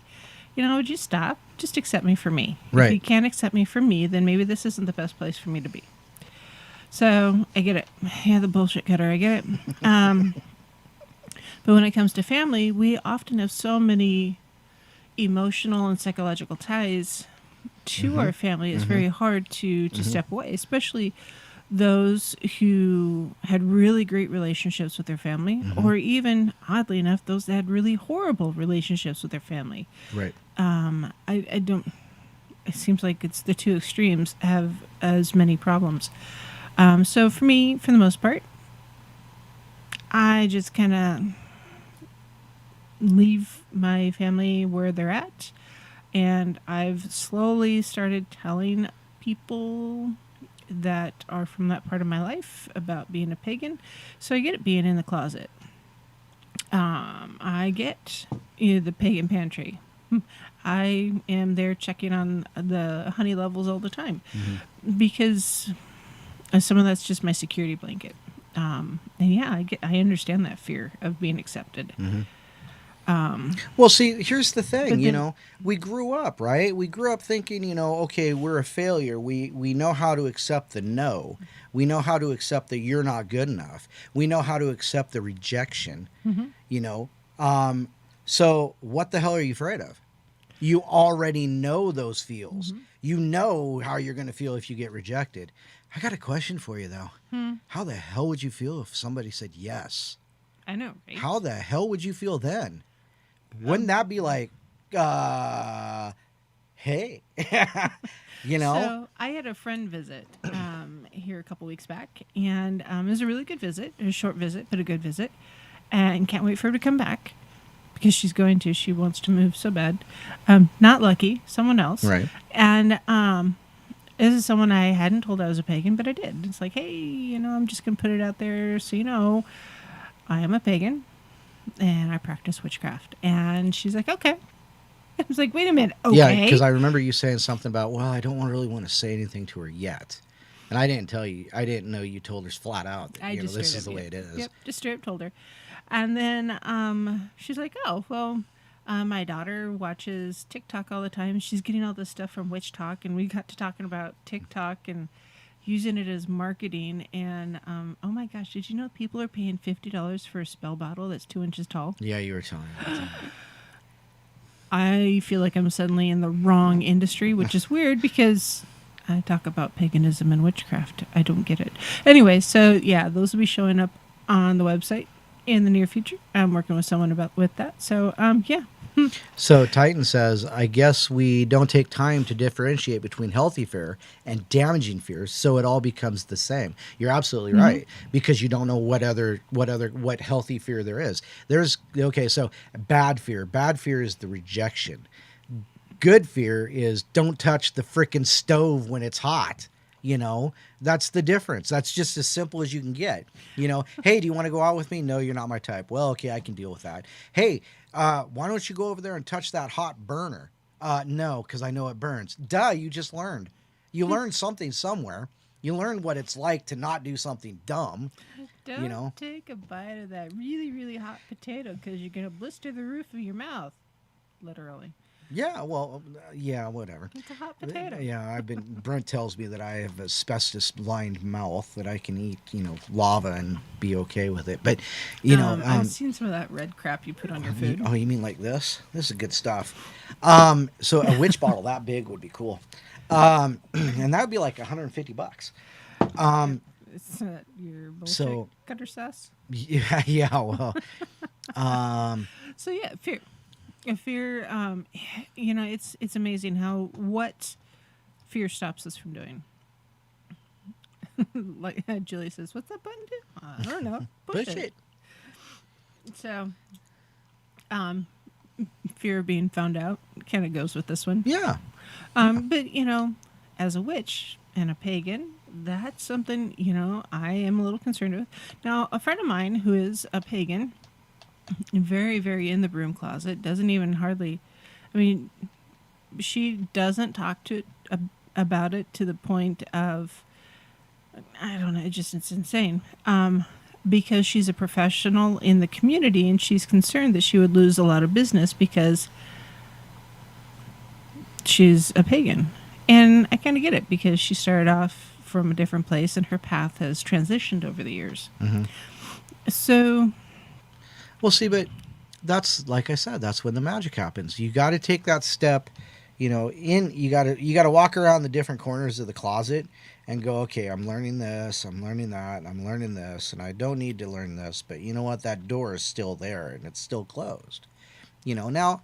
would you stop? Just accept me for me. Right. If you can't accept me for me, then maybe this isn't the best place for me to be. So I get it. Yeah, the bullshit cutter. I get it. But when it comes to family, we often have so many emotional and psychological ties to our family. It's very hard to step away, especially those who had really great relationships with their family, or even, oddly enough, those that had really horrible relationships with their family. Right. I don't. It seems like it's the two extremes have as many problems. So for me, for the most part, I just kind of leave my family where they're at, and I've slowly started telling people that are from that part of my life about being a pagan. So I get it being in the closet. I get the pagan pantry. I am there checking on the honey levels all the time because some of that's just my security blanket. And yeah, I understand that fear of being accepted. Well, see, here's the thing, then, we grew up, right? We grew up thinking, okay, we're a failure. We know how to accept the no. We know how to accept that you're not good enough. We know how to accept the rejection, So what the hell are you afraid of? You already know those feels. You know how you're going to feel if you get rejected. I got a question for you, though. How the hell would you feel if somebody said yes? I know, right? How the hell would you feel then? Wouldn't that be like, hey, So I had a friend visit here a couple weeks back, and it was a really good visit, a short visit, but a good visit, and can't wait for her to come back because she wants to move so bad. Not Lucky, someone else. Right. And this is someone I hadn't told I was a pagan, but I did. It's like, hey, I'm just going to put it out there so I am a pagan. And I practice witchcraft. And she's like, okay. I was like, wait a minute. Okay. Yeah, because I remember you saying something about, well, I don't really want to say anything to her yet. And I didn't tell you. I didn't know you told her flat out that, this is the way it is. Yep, just straight up told her. And then she's like, oh, well, my daughter watches TikTok all the time. She's getting all this stuff from Witch Talk. And we got to talking about TikTok and using it as marketing. And oh my gosh, did you know people are paying $50 for a spell bottle that's 2 inches tall? Yeah, you were telling me. I feel like I'm suddenly in the wrong industry, which is weird because I talk about paganism and witchcraft. I don't get it. Anyway, so yeah, those will be showing up on the website in the near future. I'm working with someone with that. So yeah. So Titan says, I guess we don't take time to differentiate between healthy fear and damaging fears, so it all becomes the same. You're absolutely right, because you don't know what healthy fear there is. So bad fear. Bad fear is the rejection. Good fear is don't touch the frickin' stove when it's hot. That's the difference. That's just as simple as you can get. Hey, do you want to go out with me? No, you're not my type. Well, okay, I can deal with that. Hey, why don't you go over there and touch that hot burner? No, because I know it burns. Duh, you just learned. You learned something somewhere. You learned what it's like to not do something dumb. Don't take a bite of that really, really hot potato because you're going to blister the roof of your mouth, literally. Yeah, well, yeah, whatever. It's a hot potato. Yeah, Brent tells me that I have asbestos-lined mouth, that I can eat, lava and be okay with it. But, I've seen some of that red crap you put on your food. Oh, you mean like this? This is good stuff. So a witch bottle that big would be cool. And that would be like $150. It's your bullshit cutter sauce. Yeah, well. So yeah, fear. Fear, it's amazing what fear stops us from doing. Like Julie says, what's that button do? I don't know. Push it. So, fear of being found out kind of goes with this one. Yeah. But, as a witch and a pagan, that's something, I am a little concerned with. Now, a friend of mine who is a pagan, very, very in the broom closet, doesn't even hardly, she doesn't talk about it to the point of, I don't know, it's insane. Because she's a professional in the community and she's concerned that she would lose a lot of business because she's a pagan. And I kind of get it because she started off from a different place and her path has transitioned over the years. Mm-hmm. So... Well, see, but that's, like I said, that's when the magic happens. You got to take that step, you got to walk around the different corners of the closet and go, okay, I'm learning this, I'm learning that, I'm learning this, and I don't need to learn this, but you know what? That door is still there and it's still closed. Now,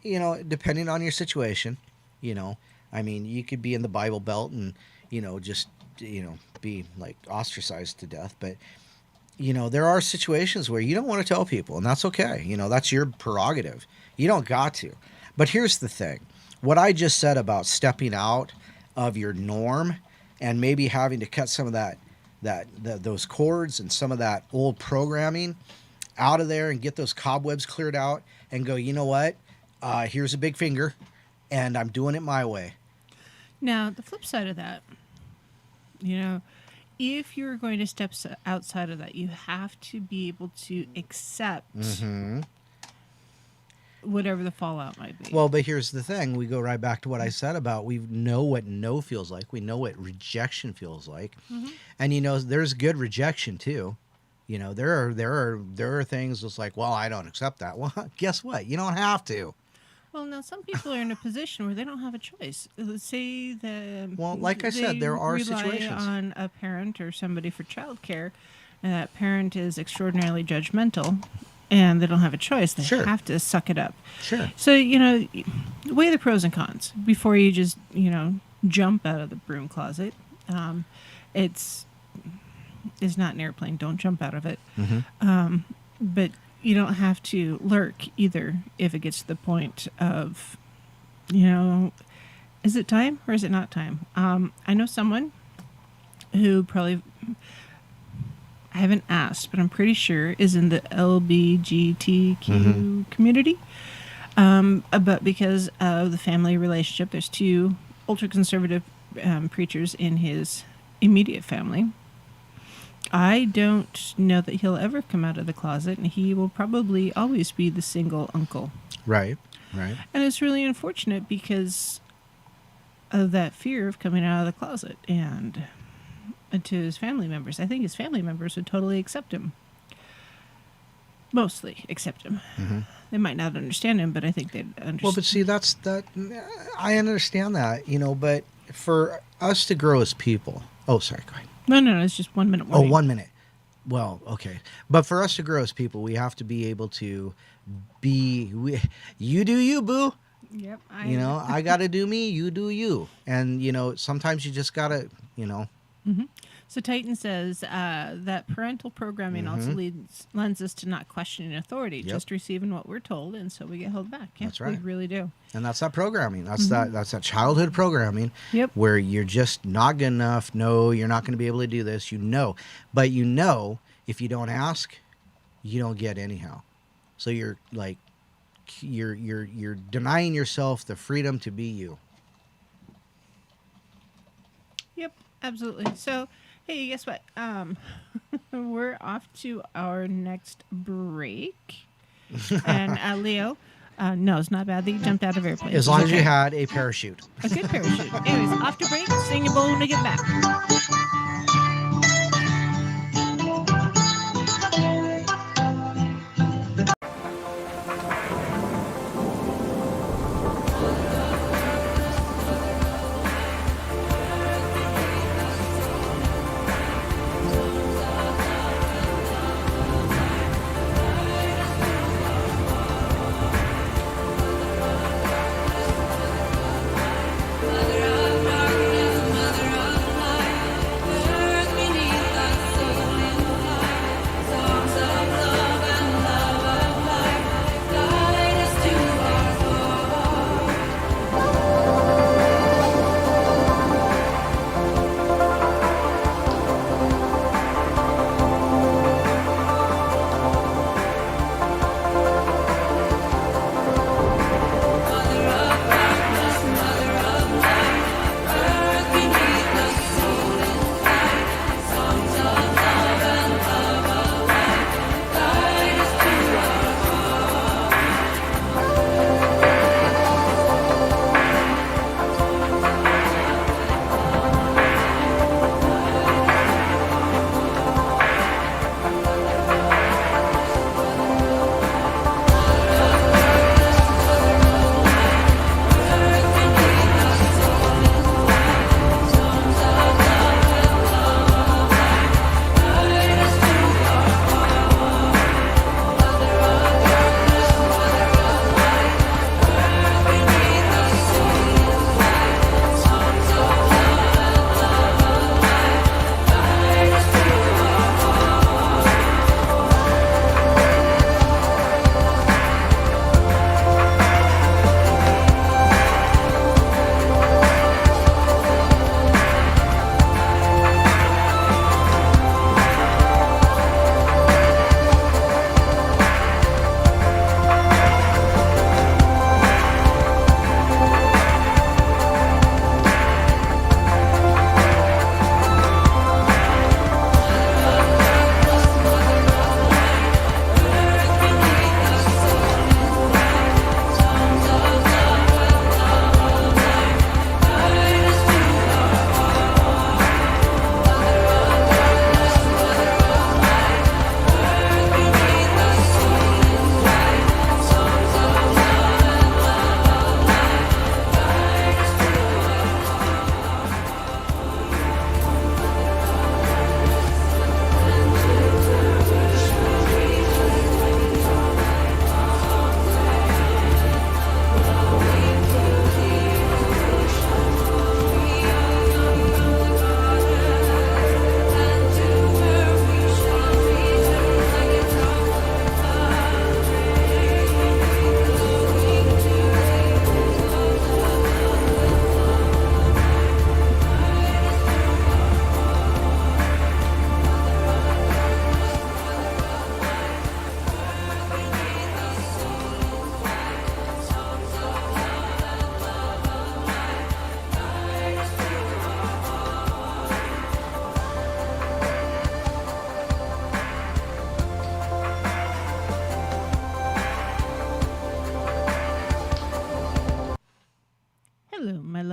depending on your situation, you could be in the Bible Belt and, just, be like ostracized to death, but there are situations where you don't want to tell people, and that's okay. That's your prerogative. You don't got to. But here's the thing. What I just said about stepping out of your norm and maybe having to cut some of those cords and some of that old programming out of there and get those cobwebs cleared out and go, you know what? Here's a big finger, and I'm doing it my way. Now, the flip side of that, if you're going to step outside of that, you have to be able to accept whatever the fallout might be. Well, but here's the thing. We go right back to what I said about we know what no feels like. We know what rejection feels like. Mm-hmm. And, there's good rejection, too. There are things that's like, well, I don't accept that. Well, guess what? You don't have to. Well, now some people are in a position where they don't have a choice. Let's say that. Well, like I said, there are situations. Rely on a parent or somebody for childcare, and that parent is extraordinarily judgmental, and they don't have a choice. They have to suck it up. Sure. So weigh the pros and cons before you just jump out of the broom closet. It's not an airplane. Don't jump out of it. Mm-hmm. But you don't have to lurk either if it gets to the point of, is it time or is it not time? I know someone who probably, I haven't asked, but I'm pretty sure is in the LBGTQ community. But because of the family relationship, there's two ultra-conservative preachers in his immediate family. I don't know that he'll ever come out of the closet, and he will probably always be the single uncle. Right. And it's really unfortunate because of that fear of coming out of the closet and to his family members. I think his family members would totally accept him. Mostly accept him. Mm-hmm. They might not understand him, but I think they'd understand. Well, but see, I understand that, but for us to grow as people. Oh, sorry, go ahead. No, it's just 1 minute Oh, warning. 1 minute. Well, okay. But for us to grow as people, we have to be able to you do you, boo. Yep. I got to do me, you do you. And, sometimes you just got to, Mm-hmm. So Titan says that parental programming also lends us to not questioning authority, just receiving what we're told, and so we get held back. Yeah, That's right. We really do. And that's that programming. That's that's that childhood programming. Yep. Where you're just not good enough. No, you're not going to be able to do this. But if you don't ask, you don't get anyhow. So you're like, you're denying yourself the freedom to be you. Yep, absolutely. So, hey, guess what? We're off to our next break. And Leo, no, it's not bad that you jumped out of airplanes. As long as you had a parachute. A good parachute. Anyways, off to break. Sing your bone to get back.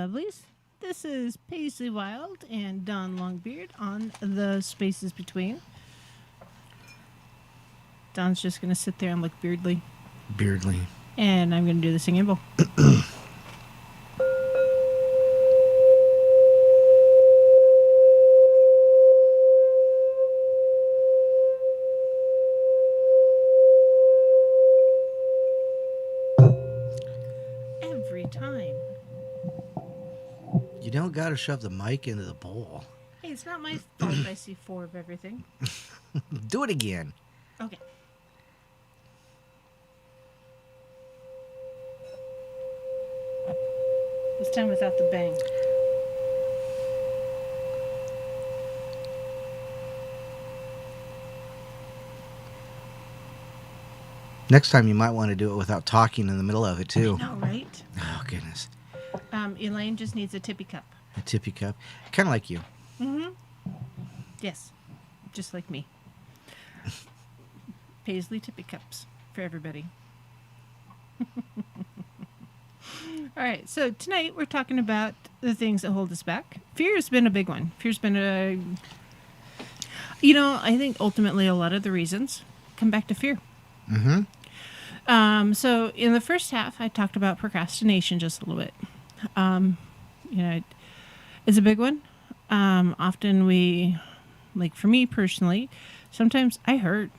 lovelies. This is Paisley Wild and Don Longbeard on The Spaces Between. Don's just going to sit there and look beardly. Beardly. And I'm going to do the singing bowl. Every time. You don't got to shove the mic into the bowl. Hey, it's not my fault I see 4 of everything. Do it again. Okay. This time without the bang. Next time you might want to do it without talking in the middle of it too. No, right? Oh goodness. Elaine just needs a tippy cup. A tippy cup. Kind of like you. Mm-hmm. Yes. Just like me. Paisley tippy cups for everybody. All right, so tonight we're talking about the things that hold us back. Fear's been a big one. Fear's been a... I think ultimately a lot of the reasons come back to fear. Mm-hmm. So in the first half, I talked about procrastination just a little bit. It's a big one. Often we, like for me personally, sometimes I hurt.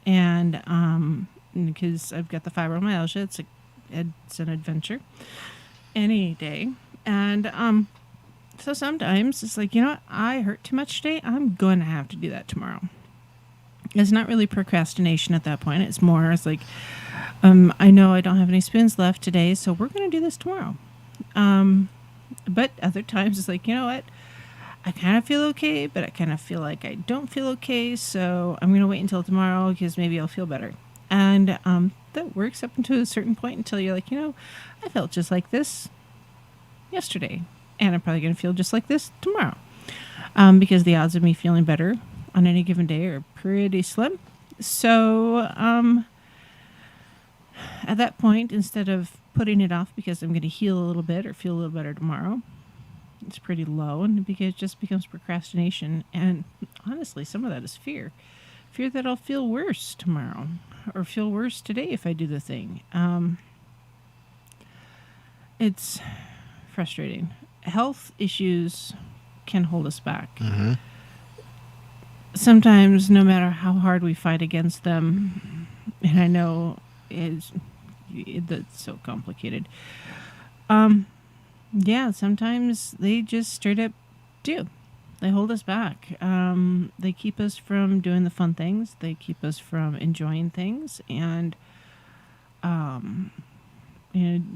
And because I've got the fibromyalgia, it's an adventure any day. And so sometimes it's like, what? I hurt too much today. I'm going to have to do that tomorrow. It's not really procrastination at that point. It's more, it's like, I know I don't have any spoons left today, so we're going to do this tomorrow. But other times it's like, what? I kind of feel okay, but I kind of feel like I don't feel okay, so I'm going to wait until tomorrow because maybe I'll feel better. And that works up until a certain point until you're like, I felt just like this yesterday, and I'm probably going to feel just like this tomorrow. Because the odds of me feeling better on any given day are pretty slim. So at that point, instead of putting it off because I'm going to heal a little bit or feel a little better tomorrow, it's pretty low, and because it just becomes procrastination. And honestly, some of that is fear that I'll feel worse tomorrow or feel worse today if I do the thing. It's frustrating. Health issues can hold us back. Mm-hmm. Sometimes, no matter how hard we fight against them, and I know that's so complicated. Yeah, sometimes they just straight up do. They hold us back. They keep us from doing the fun things. They keep us from enjoying things. And,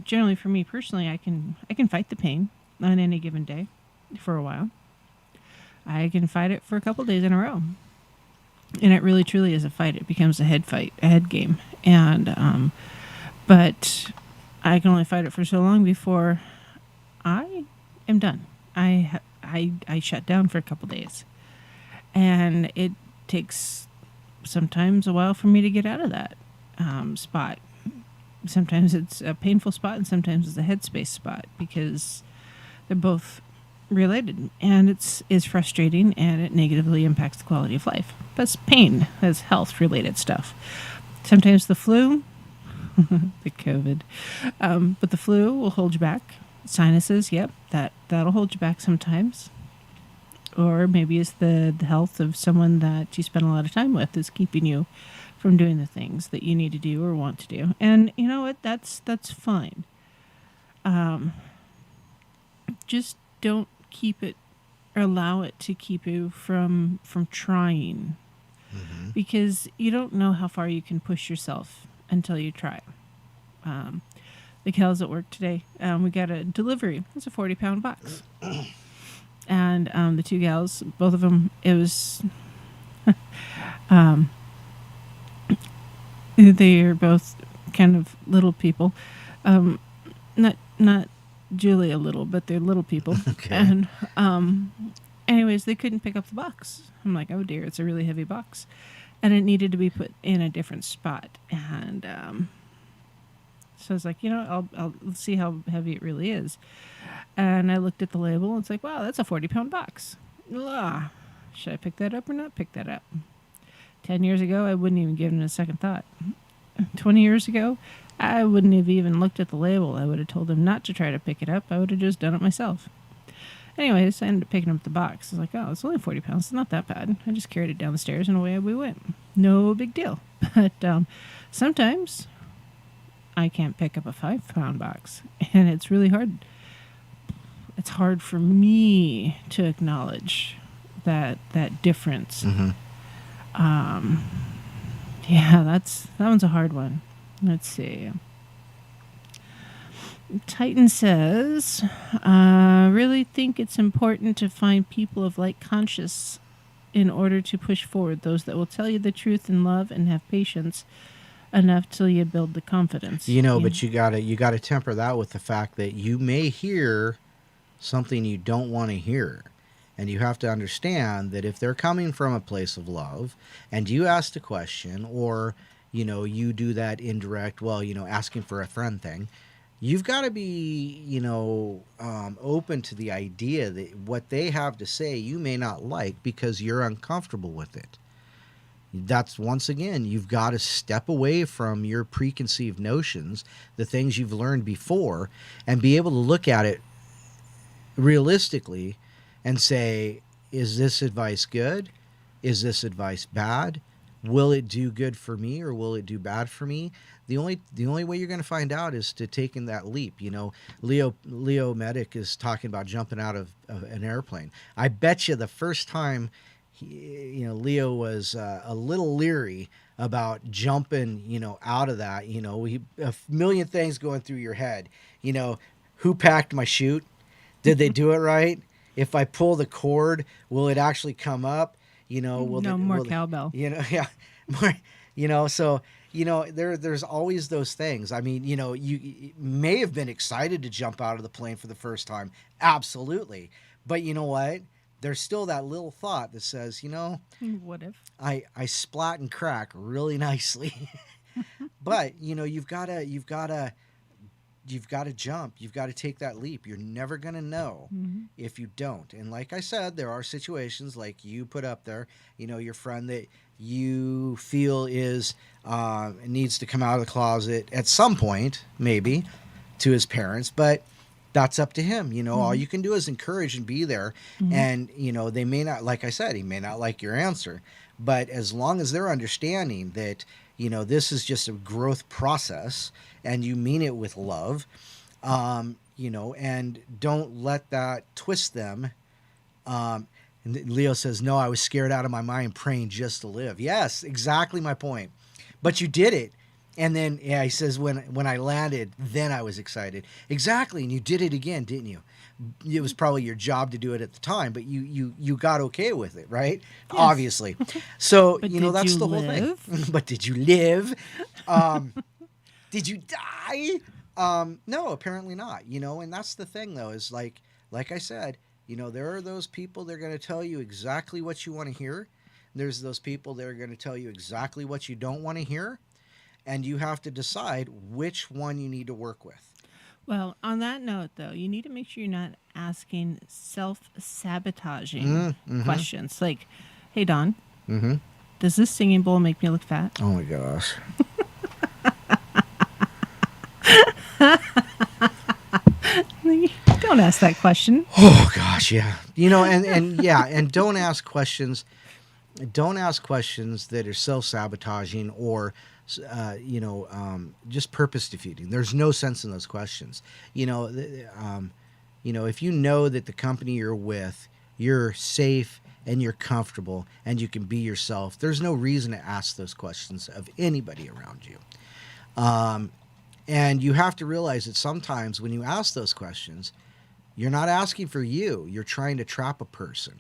generally for me personally, I can fight the pain on any given day for a while. I can fight it for a couple days in a row. And it really truly is a fight. It becomes a head game. And, but I can only fight it for so long before I am done. I shut down for a couple days, and it takes sometimes a while for me to get out of that spot. Sometimes it's a painful spot, and sometimes it's a headspace spot because they're both related, and it's frustrating, and it negatively impacts the quality of life. That's pain. That's health related stuff. Sometimes the flu, the COVID, but the flu will hold you back. Sinuses, yep, that'll hold you back sometimes. Or maybe it's the health of someone that you spend a lot of time with is keeping you from doing the things that you need to do or want to do. And you know what? That's fine. Just don't keep it or allow it to keep you from trying. Mm-hmm. Because you don't know how far you can push yourself until you try. The gals at work today, we got a delivery. It's a 40-pound box. And the two gals, both of them, it was... they are both kind of little people. Not Julia little, but they're little people. Okay. And anyways, they couldn't pick up the box. I'm like, oh dear, it's a really heavy box. And it needed to be put in a different spot. And... so I was like, I'll see how heavy it really is. And I looked at the label, and it's like, wow, that's a 40-pound box. Ugh. Should I pick that up or not pick that up? 10 years ago, I wouldn't even give it a second thought. 20 years ago, I wouldn't have even looked at the label. I would have told him not to try to pick it up. I would have just done it myself. Anyways, I ended up picking up the box. I was like, oh, it's only 40 pounds. It's not that bad. I just carried it down the stairs and away we went. No big deal. But sometimes I can't pick up a 5-pound box. And it's really hard. It's hard for me to acknowledge that difference. Mm-hmm. Yeah, that one's a hard one. Let's see. Titan says, really think it's important to find people of like conscience in order to push forward, those that will tell you the truth in love and have patience enough till you build the confidence. But you gotta temper that with the fact that you may hear something you don't want to hear. And you have to understand that if they're coming from a place of love and you ask the question, or, you do that indirect, asking for a friend thing, you've got to be, open to the idea that what they have to say you may not like because you're uncomfortable with it. That's, once again, you've got to step away from your preconceived notions, the things you've learned before, and be able to look at it realistically and say, is this advice good? Is this advice bad? Will it do good for me or will it do bad for me? The only way you're going to find out is to taking that leap. Leo Medic is talking about jumping out of an airplane. I bet you the first time Leo was a little leery about jumping, out of that, a million things going through your head. Who packed my chute? Did they do it right? If I pull the cord, will it actually come up? More cowbell. More, so, there's always those things. I mean, you may have been excited to jump out of the plane for the first time. Absolutely. But you know what? There's still that little thought that says, what if I splat and crack really nicely. But, you've got to jump. You've got to take that leap. You're never going to know if you don't. And like I said, there are situations like you put up there, your friend that you feel is needs to come out of the closet at some point, maybe, to his parents. But that's up to him. All you can do is encourage and be there. And, they may not, like I said, he may not like your answer. But as long as they're understanding that, this is just a growth process and you mean it with love, and don't let that twist them. And Leo says, no, I was scared out of my mind praying just to live. Yes, exactly my point. But you did it. And then, he says, when I landed, then I was excited. Exactly. And you did it again, didn't you? It was probably your job to do it at the time, but you got okay with it, right? Yes. Obviously. So, that's the whole thing. But did you live? Did you die? No, apparently not. And that's the thing, though, is like I said, there are those people that are going to tell you exactly what you want to hear. There's those people that are going to tell you exactly what you don't want to hear. And you have to decide which one you need to work with. Well, on that note, though, you need to make sure you're not asking self-sabotaging questions. Like, hey, Don, does this singing bowl make me look fat? Oh, my gosh. Don't ask that question. Oh, gosh, yeah. And don't ask questions. Don't ask questions that are self-sabotaging or just purpose defeating. There's no sense in those questions. If you know that the company you're with, you're safe and you're comfortable and you can be yourself, there's no reason to ask those questions of anybody around you. And you have to realize that sometimes when you ask those questions, you're not asking for you. You're trying to trap a person.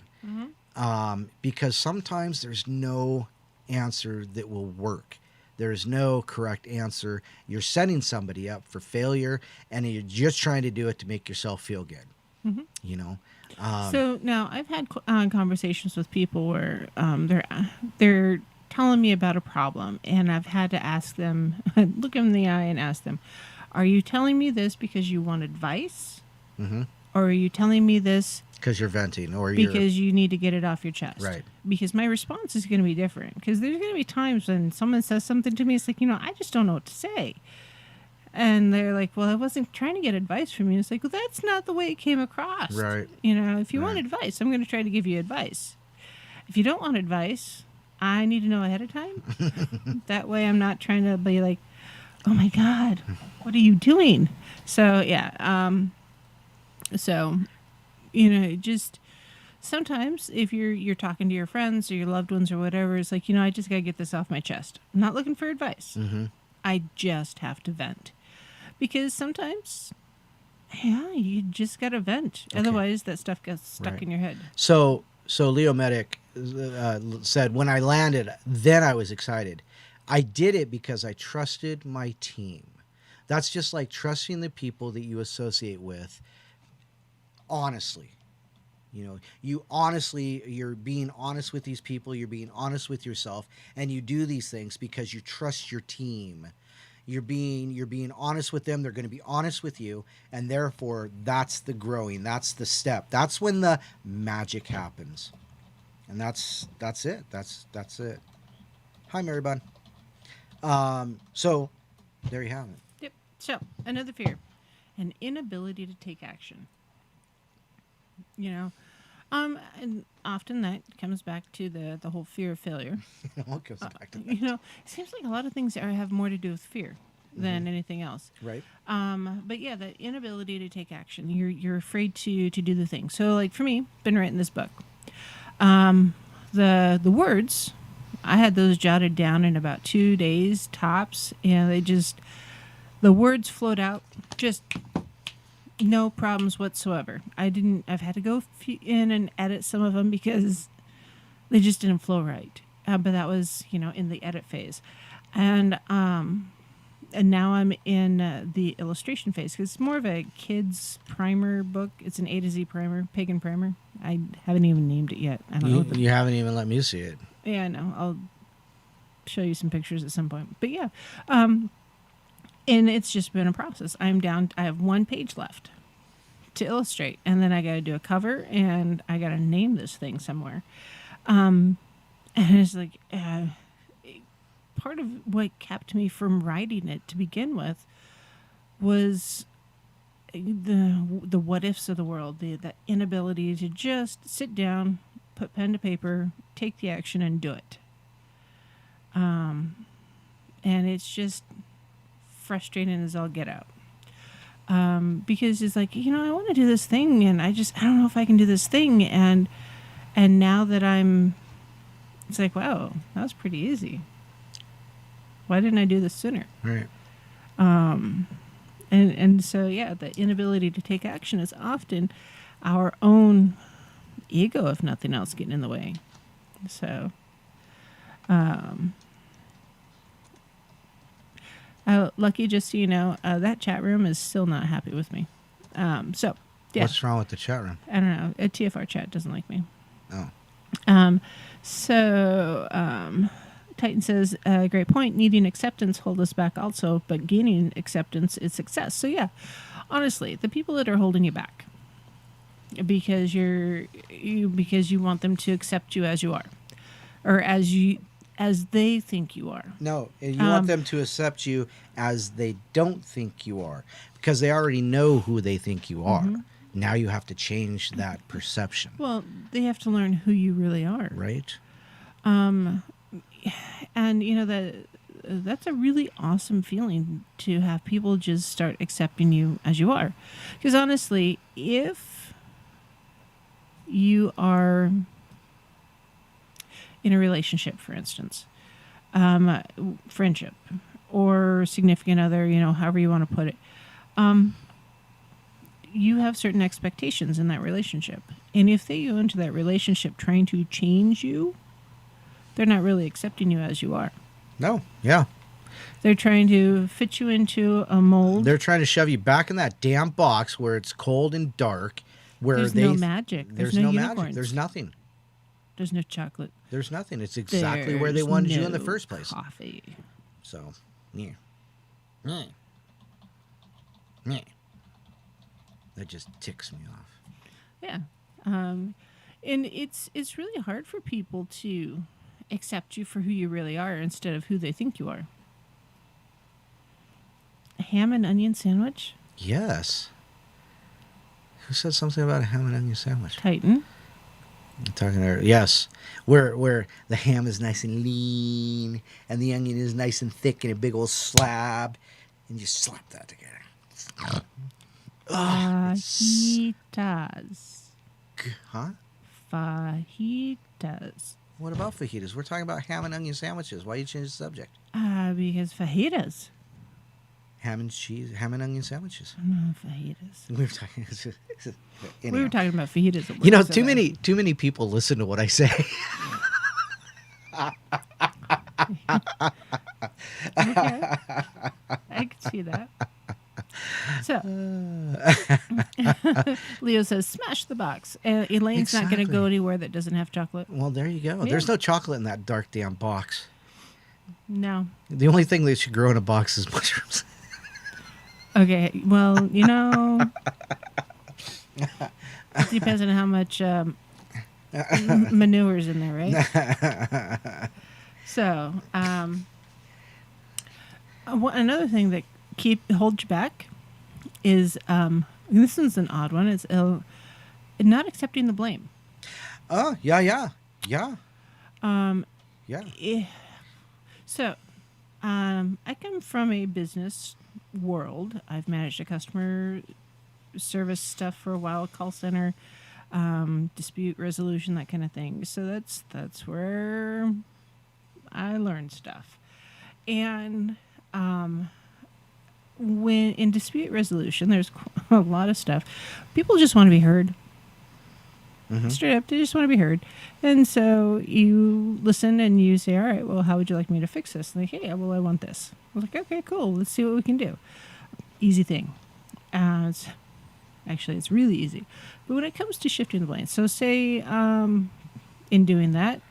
Because sometimes there's no answer that will work. There's no correct answer. You're setting somebody up for failure, and you're just trying to do it to make yourself feel good. So now I've had conversations with people where they're telling me about a problem, and I've had to ask them, look them in the eye and ask them, are you telling me this because you want advice? or are you telling me this Because you're venting, or you're because you need to get it off your chest? Right. Because my response is going to be different. Because there's going to be times when someone says something to me, it's like, I just don't know what to say. And they're like, well, I wasn't trying to get advice from you. It's like, well, that's not the way it came across. Right. If you want Right. advice, I'm going to try to give you advice. If you don't want advice, I need to know ahead of time. That way I'm not trying to be like, oh my God, what are you doing? So, yeah. Just sometimes if you're talking to your friends or your loved ones or whatever, it's like, I just got to get this off my chest. I'm not looking for advice. Mm-hmm. I just have to vent. Because sometimes, you just got to vent. Okay. Otherwise, that stuff gets stuck Right. in your head. So Leo Medic said, when I landed, then I was excited. I did it because I trusted my team. That's just like trusting the people that you associate with. Honestly, you're being honest with these people. You're being honest with yourself, and you do these things because you trust your team. You're being honest with them. They're going to be honest with you, and therefore that's the growing. That's the step. That's when the magic happens, and that's it. That's it. Hi, Mary Bun. So there you have it. Yep. So, another fear, an inability to take action. And often that comes back to the whole fear of failure. What goes back to that? It seems like a lot of things have more to do with fear than anything else. Right. But yeah, the inability to take action. You're afraid to do the thing. So, like for me, been writing this book. The words, I had those jotted down in about 2 days tops, and the words flowed out just no problems whatsoever. I've had to go in and edit some of them because they just didn't flow right. But that was, in the edit phase. And now I'm in the illustration phase because it's more of a kid's primer book. It's an A to Z primer, Pagan primer. I haven't even named it yet. I don't know. You haven't even let me see it. Yeah, I know. I'll show you some pictures at some point. But yeah, and it's just been a process. I have 1 page left to illustrate, and then I got to do a cover, and I got to name this thing somewhere. And it's like part of what kept me from writing it to begin with was the what ifs of the world, the inability to just sit down, put pen to paper, take the action, and do it. And it's just frustrating as all get out. Because it's like, I want to do this thing, and I don't know if I can do this thing. And now that it's like, wow, that was pretty easy. Why didn't I do this sooner? Right. And so, yeah, the inability to take action is often our own ego, if nothing else, getting in the way. So, Lucky, just so you know, that chat room is still not happy with me. So, yeah. What's wrong with the chat room? I don't know. A TFR chat doesn't like me. Oh. Titan says, great point. Needing acceptance hold us back also, but gaining acceptance is success. So yeah, honestly, the people that are holding you back because you want them to accept you as you are, or as they think you are. No, you want them to accept you as they don't think you are, because they already know who they think you are. Mm-hmm. Now you have to change that perception. Well, they have to learn who you really are. Right. And that's a really awesome feeling to have people just start accepting you as you are. Because honestly, if you are in a relationship, for instance, friendship or significant other, however you want to put it, you have certain expectations in that relationship. And if they go into that relationship trying to change you, they're not really accepting you as you are. No, yeah. They're trying to fit you into a mold. They're trying to shove you back in that damn box where it's cold and dark. Where There's no magic. There's no unicorns. magic. There's nothing. There's no chocolate. There's nothing. It's exactly where they wanted you in the first place. Coffee. So, yeah. Yeah. Yeah. That just ticks me off. Yeah. And it's really hard for people to accept you for who you really are instead of who they think you are. A ham and onion sandwich? Yes. Who said something about a ham and onion sandwich? Titan. I'm talking to her. Yes. Where the ham is nice and lean and the onion is nice and thick in a big old slab, and you slap that together. Fajitas. Huh? Fajitas. What about fajitas? We're talking about ham and onion sandwiches. Why you change the subject? Because fajitas. Ham and onion sandwiches. No, fajitas. We were talking. We were talking about fajitas. At work, You know, so too many people listen to what I say. Okay. I can see that. So, Leo says, smash the box. Elaine's not going to go anywhere that doesn't have chocolate. Well, there you go. Yeah. There's no chocolate in that dark damn box. No. The only thing that should grow in a box is mushrooms. Okay, well, you know, it depends on how much manure's in there, right? So, another thing that holds you back is, this one's an odd one, is not accepting the blame. Oh, yeah. So, I come from a business world. I've managed a customer service stuff for a while, call center, dispute resolution, that kind of thing. So that's where I learned stuff. And when in dispute resolution, there's a lot of stuff. People just want to be heard. Mm-hmm. Straight up, they just want to be heard. And so you listen and you say, all right, well, how would you like me to fix this? And they, hey, well, I want this. I was like, okay, cool. Let's see what we can do. Easy thing. It's really easy. But when it comes to shifting the blame, so say in doing that,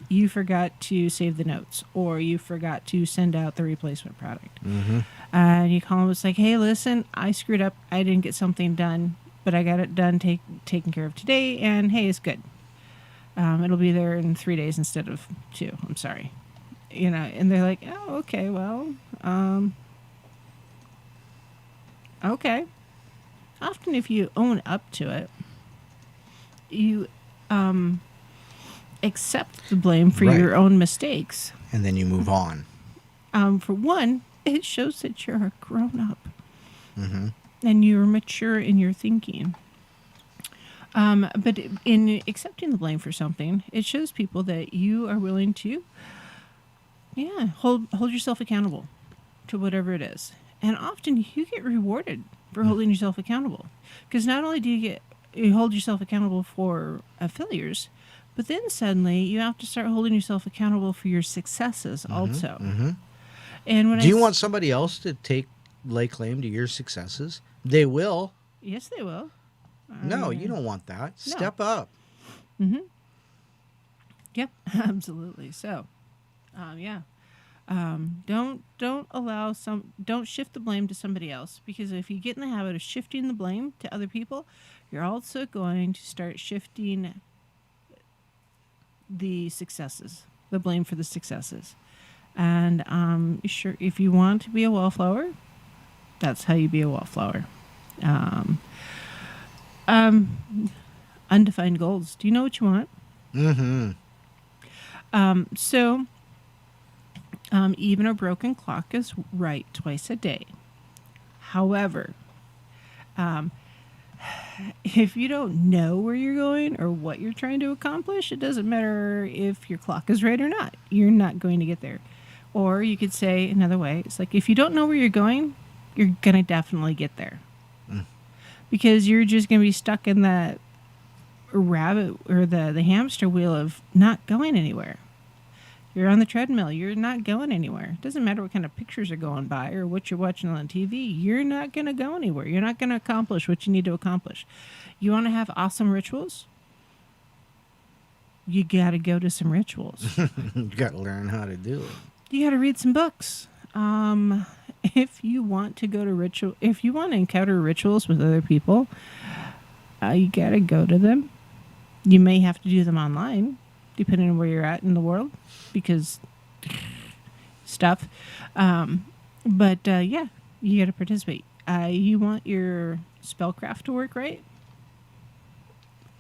you forgot to save the notes or you forgot to send out the replacement product. Mm-hmm. And you call them, it's like, hey, listen, I screwed up. I didn't get something done, but I got it done, taken care of today, and hey, it's good. It'll be there in 3 days instead of 2. I'm sorry. You know, and they're like, oh, okay, well, okay. Often if you own up to it, you accept the blame for your own mistakes. And then you move on. For one, it shows that you're a grown-up. Mm-hmm. And you're mature in your thinking. But in accepting the blame for something, it shows people that you are willing to, hold yourself accountable to whatever it is. And often you get rewarded for holding yourself accountable. Because not only do you hold yourself accountable for failures, but then suddenly you have to start holding yourself accountable for your successes also. Mm-hmm. And when do you want somebody else to lay claim to your successes? They will. Yes, they will. No, you don't want that. No. Step up. Mm-hmm. Yep, absolutely. So, don't shift the blame to somebody else, because if you get in the habit of shifting the blame to other people, you're also going to start shifting the blame for the successes. And sure, if you want to be a wallflower, that's how you be a wallflower. Undefined goals. Do you know what you want? Mm-hmm. Even a broken clock is right twice a day. However, if you don't know where you're going or what you're trying to accomplish, it doesn't matter if your clock is right or not. You're not going to get there. Or you could say another way. It's like, if you don't know where you're going, you're going to definitely get there. Because you're just going to be stuck in that rabbit or the hamster wheel of not going anywhere. You're on the treadmill. You're not going anywhere. It doesn't matter what kind of pictures are going by or what you're watching on TV. You're not going to go anywhere. You're not going to accomplish what you need to accomplish. You want to have awesome rituals? You got to go to some rituals. You got to learn how to do it. You got to read some books. If you want to if you want to encounter rituals with other people, you gotta go to them. You may have to do them online, depending on where you're at in the world, because stuff. But yeah, you gotta participate. You want your spellcraft to work right?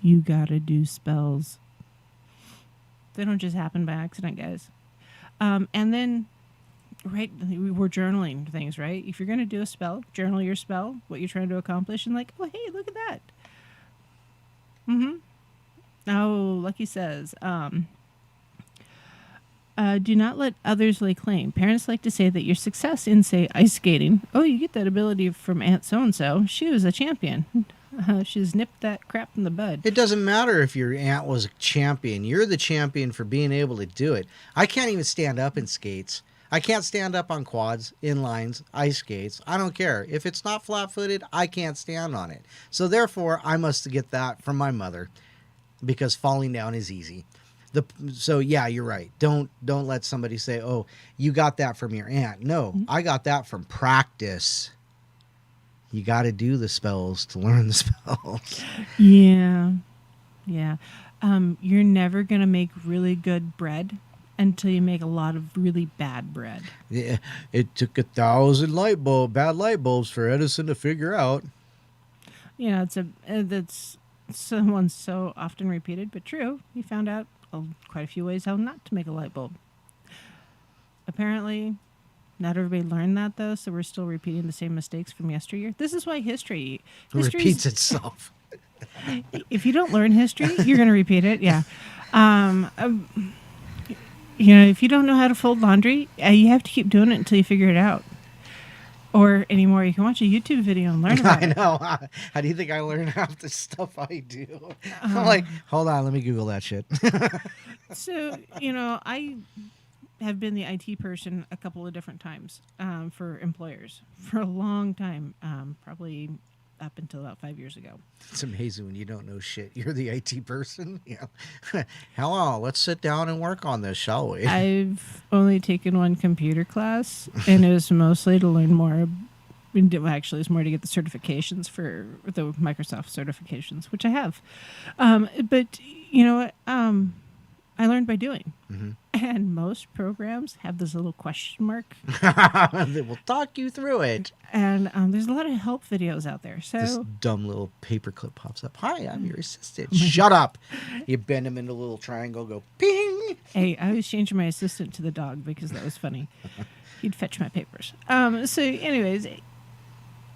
You gotta do spells. They don't just happen by accident, guys. And then, right, we're journaling things, right? If you're going to do a spell, journal your spell, what you're trying to accomplish, and like, oh, hey, look at that. Oh, Lucky says, do not let others lay claim. Parents like to say that your success in, say, ice skating, oh, you get that ability from Aunt so-and-so. She was a champion. She's nipped that crap in the bud. It doesn't matter if your aunt was a champion. You're the champion for being able to do it. I can't even stand up in skates. I can't stand up on quads, inlines, ice skates. I don't care. If it's not flat-footed, I can't stand on it. So therefore, I must get that from my mother because falling down is easy. So yeah, you're right. Don't let somebody say, "Oh, you got that from your aunt." No, I got that from practice. You got to do the spells to learn the spells. Yeah. You're never going to make really good bread until you make a lot of really bad bread. Yeah, it took 1,000 bad light bulbs for Edison to figure out. You know, that's someone so often repeated, but true. He found out quite a few ways how not to make a light bulb. Apparently, not everybody learned that, though, so we're still repeating the same mistakes from yesteryear. This is why history repeats itself. If you don't learn history, you're going to repeat it. Yeah. You know, if you don't know how to fold laundry, you have to keep doing it until you figure it out. Or anymore, you can watch a YouTube video and learn about it. I know. How do you think I learn half the stuff I do? I'm like, hold on, let me Google that shit. So, you know, I have been the IT person a couple of different times for employers for a long time, probably up until about 5 years ago. It's amazing when you don't know shit. You're the IT person. Yeah. Hello, let's sit down and work on this, shall we? I've only taken one computer class, and it was mostly to learn more. Actually, it's more to get the certifications for the Microsoft certifications, which I have. But you know what? I learned by doing. Mm-hmm. And most programs have this little question mark. They will talk you through it. And there's a lot of help videos out there. So this dumb little paperclip pops up. Hi, I'm your assistant. Shut up. You bend them into a little triangle, go ping. Hey, I was changing my assistant to the dog because that was funny. He'd fetch my papers. So anyways,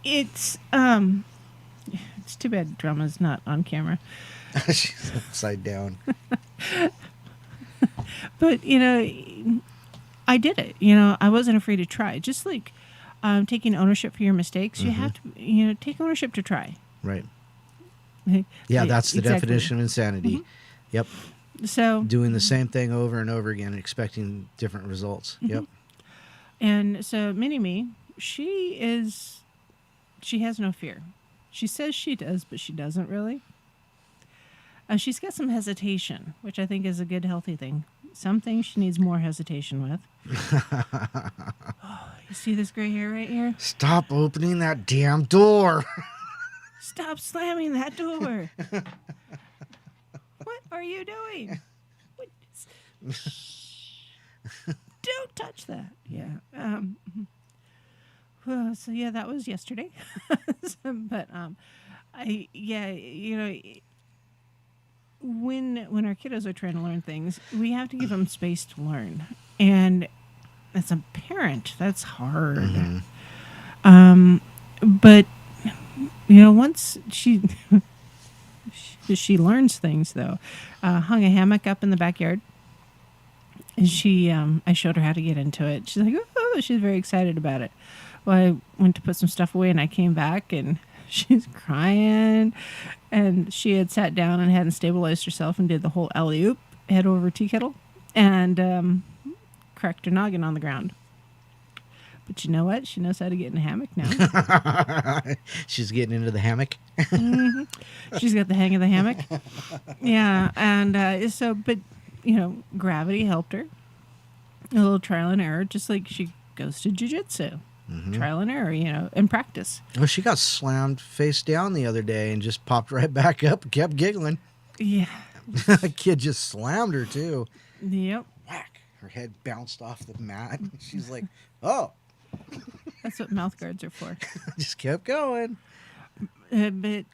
it's too bad Drama's not on camera. She's upside down. But, you know, I did it. You know, I wasn't afraid to try. Just like taking ownership for your mistakes, you have to, you know, take ownership to try. Right. Yeah, that's the definition of insanity. Mm-hmm. Yep. So doing the same thing over and over again, expecting different results. Mm-hmm. Yep. And so Mini-Me, she has no fear. She says she does, but she doesn't really. She's got some hesitation, which I think is a good, healthy thing. Some things she needs more hesitation with. Oh, you see this gray hair right here? Stop opening that damn door. Stop slamming that door. What are you doing? Don't touch that. Yeah. Well, so yeah, that was yesterday. But you know, when our kiddos are trying to learn things, we have to give them space to learn. And as a parent, that's hard. Mm-hmm. But you know, once she learns things, though, hung a hammock up in the backyard. And I showed her how to get into it. She's like, oh, she's very excited about it. Well, I went to put some stuff away, and I came back, and she's crying. And she had sat down and hadn't stabilized herself and did the whole alley-oop, head over tea kettle, and cracked her noggin on the ground. But you know what? She knows how to get in a hammock now. She's getting into the hammock. Mm-hmm. She's got the hang of the hammock. Yeah, and but, you know, gravity helped her. A little trial and error, just like she goes to jiu-jitsu. Trial and error, and practice. Well, she got slammed face down the other day and just popped right back up and kept giggling. Yeah. A kid just slammed her, too. Yep. Whack. Her head bounced off the mat. She's like, oh. That's what mouth guards are for. Just kept going. But,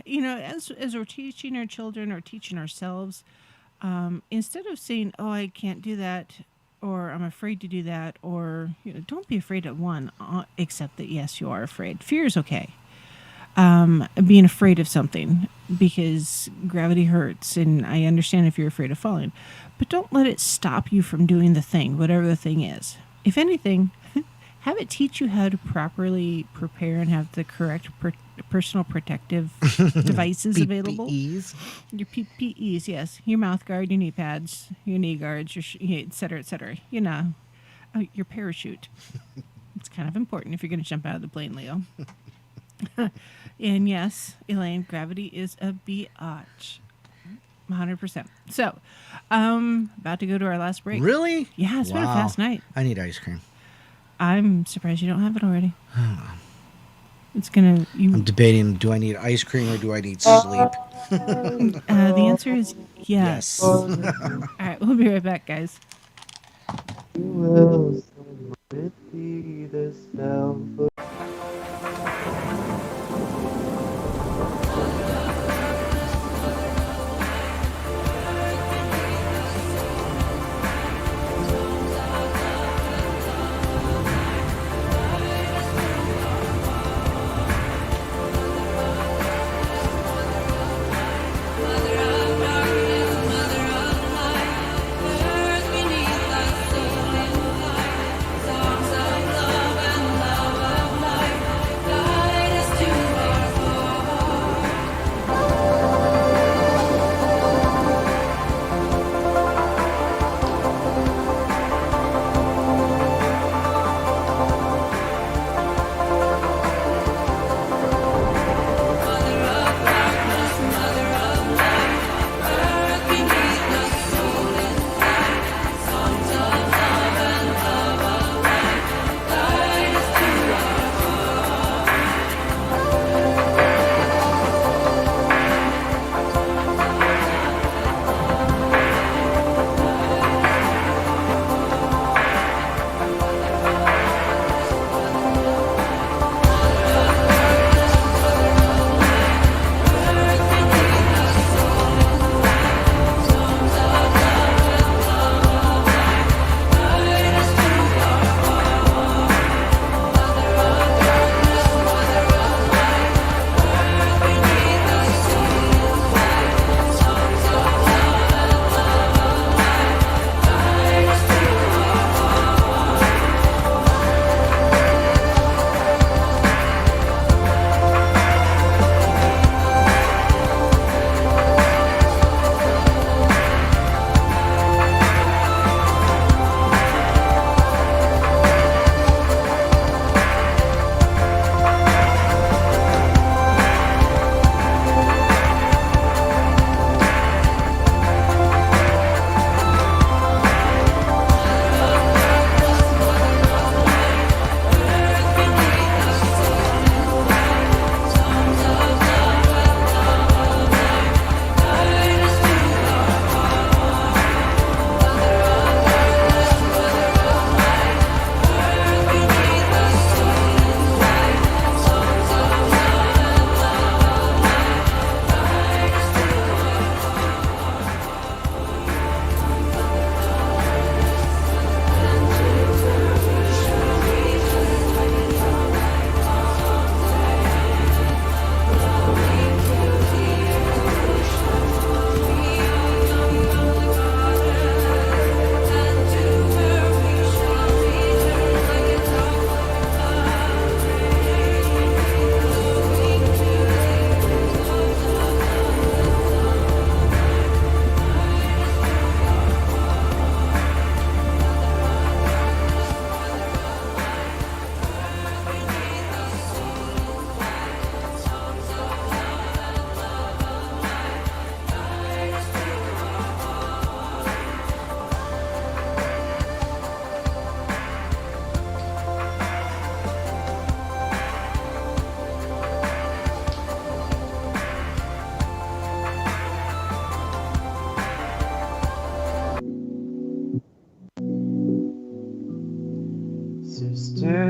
as we're teaching our children or teaching ourselves, instead of saying, oh, I can't do that, or I'm afraid to do that, or don't be afraid of one, except that, yes, you are afraid. Fear is okay. Being afraid of something, because gravity hurts, and I understand if you're afraid of falling. But don't let it stop you from doing the thing, whatever the thing is. If anything, have it teach you how to properly prepare and have the correct personal protective devices available. PPEs. Your PPEs, yes. Your mouth guard, your knee pads, your knee guards, your et cetera, et cetera. Your parachute. It's kind of important if you're going to jump out of the plane, Leo. And yes, Elaine, gravity is a biatch. 100%. So, about to go to our last break. Really? Yeah, it's been a fast night. I need ice cream. I'm surprised you don't have it already. It's gonna. I'm debating: do I need ice cream or do I need sleep? The answer is yes. All right, we'll be right back, guys. You will with the spell.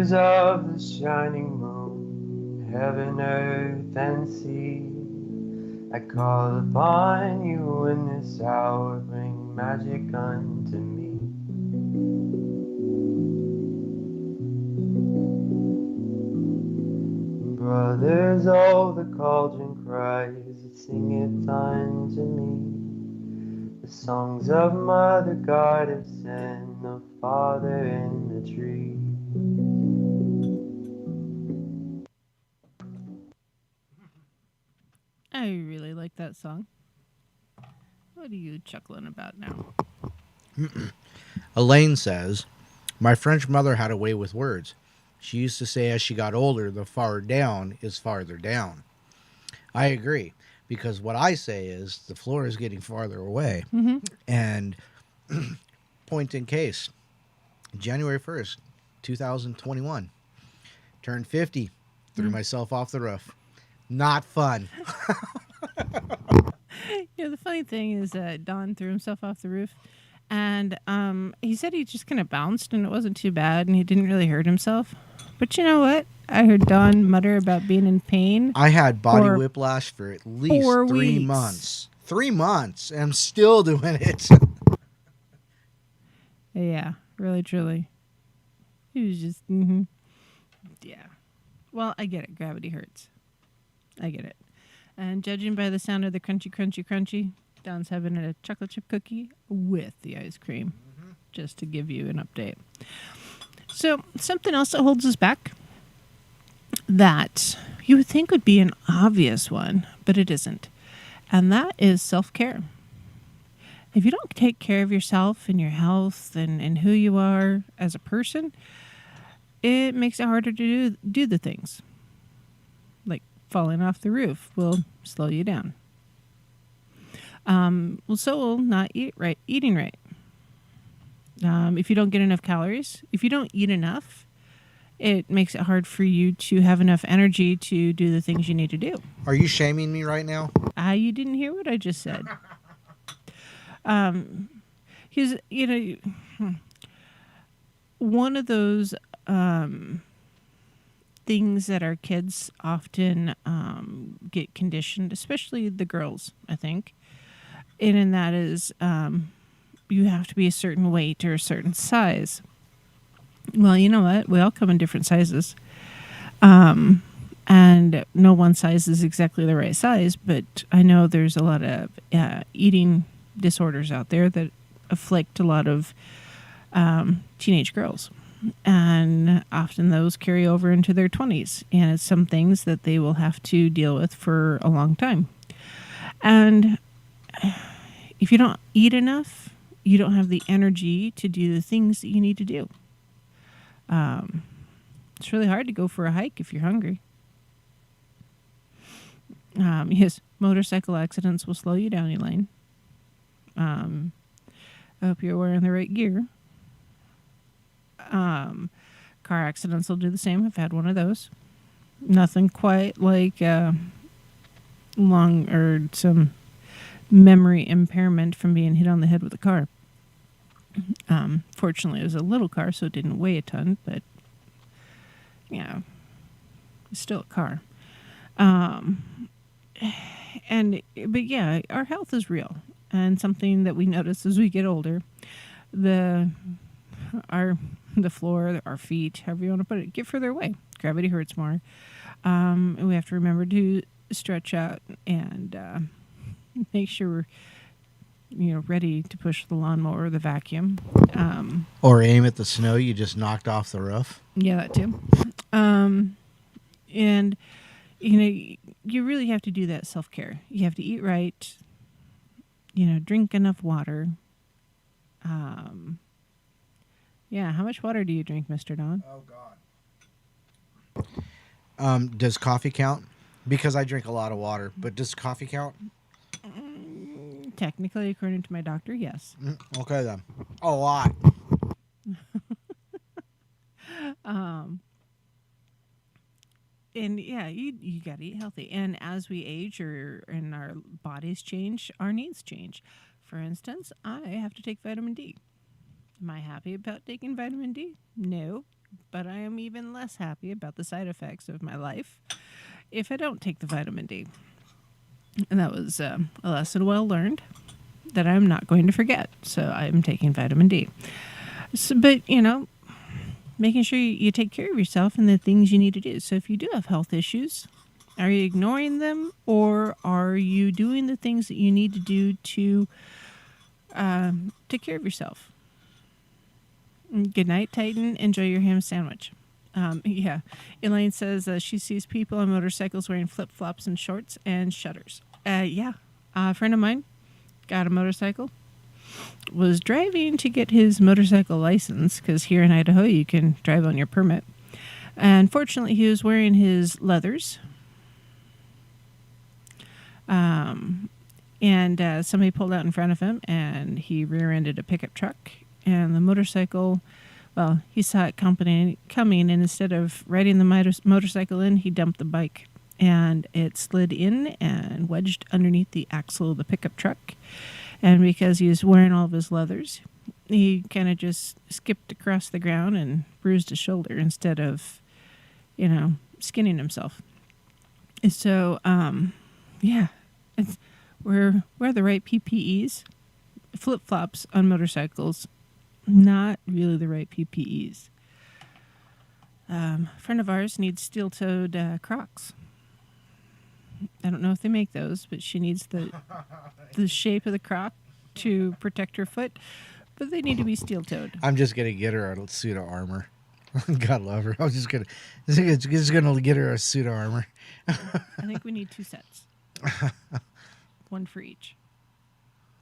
Brothers of the shining moon, heaven, earth, and sea, I call upon you in this hour, bring magic unto me. Brothers, oh, the cauldron cries, it singeth unto me the songs of Mother Goddess and the Father in the tree. I really like that song. What are you chuckling about now? Elaine says, my French mother had a way with words. She used to say as she got older, the far down is farther down. I agree, because what I say is the floor is getting farther away. Mm-hmm. And point in case, January 1st, 2021, turned 50, threw myself off the roof. Not fun. The funny thing is that Don threw himself off the roof, and he said he just kind of bounced, and it wasn't too bad, and he didn't really hurt himself. But you know what? I heard Don mutter about being in pain. I had body for whiplash for at least 4 3 weeks. months. 3 months, and I'm still doing it. Yeah, really, truly. He was just, yeah. Well, I get it. Gravity hurts. I get it. And judging by the sound of the crunchy, crunchy, crunchy, Don's having a chocolate chip cookie with the ice cream, just to give you an update. So, something else that holds us back that you would think would be an obvious one, but it isn't. And that is self-care. If you don't take care of yourself and your health and who you are as a person, it makes it harder to do the things. Like falling off the roof will slow you down. So will not eating right. If you don't get enough calories, if you don't eat enough, it makes it hard for you to have enough energy to do the things you need to do. Are you shaming me right now? You didn't hear what I just said. He's, one of those things that our kids often get conditioned, especially the girls, I think. And that is you have to be a certain weight or a certain size. Well, you know what? We all come in different sizes. And no one size is exactly the right size, but I know there's a lot of eating disorders out there that afflict a lot of teenage girls. And often those carry over into their 20s. And it's some things that they will have to deal with for a long time. And if you don't eat enough, you don't have the energy to do the things that you need to do. It's really hard to go for a hike if you're hungry. Yes, motorcycle accidents will slow you down, Elaine. I hope you're wearing the right gear. Car accidents will do the same. I've had one of those. Nothing quite like some memory impairment from being hit on the head with a car. Fortunately, it was a little car, so it didn't weigh a ton, but yeah, it's still a car. But yeah, our health is real, and something that we notice as we get older. The floor, our feet, however you want to put it, get further away. Gravity hurts more. And we have to remember to stretch out and make sure we're ready to push the lawnmower or the vacuum. Or aim at the snow you just knocked off the roof. Yeah, that too. And you really have to do that self-care. You have to eat right, drink enough water. Yeah, how much water do you drink, Mr. Don? Oh, God. Does coffee count? Because I drink a lot of water, but does coffee count? Technically, according to my doctor, yes. Okay, then. A lot. And yeah, you got to eat healthy. And as we age and our bodies change, our needs change. For instance, I have to take vitamin D. Am I happy about taking vitamin D? No. but I am even less happy about the side effects of my life if I don't take the vitamin D. And that was a lesson well learned that I'm not going to forget. So I'm taking vitamin D. So, but, making sure you take care of yourself and the things you need to do. So if you do have health issues, are you ignoring them, or are you doing the things that you need to do to take care of yourself? Good night, Titan. Enjoy your ham sandwich. Yeah. Elaine says she sees people on motorcycles wearing flip-flops and shorts and shutters. Yeah. A friend of mine got a motorcycle, was driving to get his motorcycle license, because here in Idaho you can drive on your permit. And fortunately, he was wearing his leathers. And somebody pulled out in front of him, and he rear-ended a pickup truck. And the motorcycle, well, he saw it coming, and instead of riding the motorcycle in, he dumped the bike. And it slid in and wedged underneath the axle of the pickup truck. And because he was wearing all of his leathers, he kind of just skipped across the ground and bruised his shoulder instead of, skinning himself. And so, yeah, wear the right PPEs. Flip-flops on motorcycles, not really the right PPEs. A friend of ours needs steel-toed Crocs. I don't know if they make those, but she needs the shape of the Croc to protect her foot, but they need to be steel-toed. I'm just gonna get her a suit of armor. God love her. I was just gonna get her a suit of armor. I think we need 2 sets. One for each.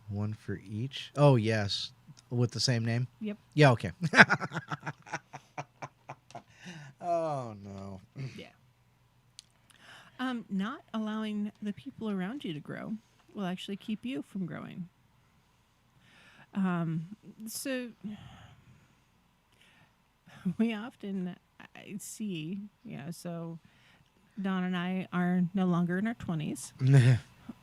One for each? Oh, yes. With the same name? Yep. Yeah, okay. Oh, no. Yeah. Not allowing the people around you to grow will actually keep you from growing. So we often see, so Don and I are no longer in our 20s.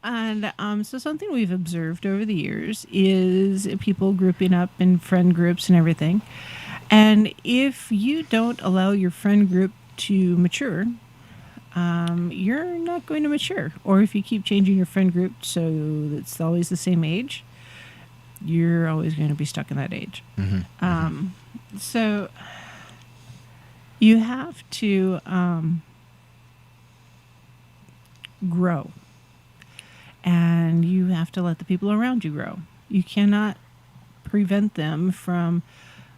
And so something we've observed over the years is people grouping up in friend groups and everything. And if you don't allow your friend group to mature, you're not going to mature. Or if you keep changing your friend group so it's always the same age, you're always going to be stuck in that age. Mm-hmm. So you have to grow. And you have to let the people around you grow. You cannot prevent them from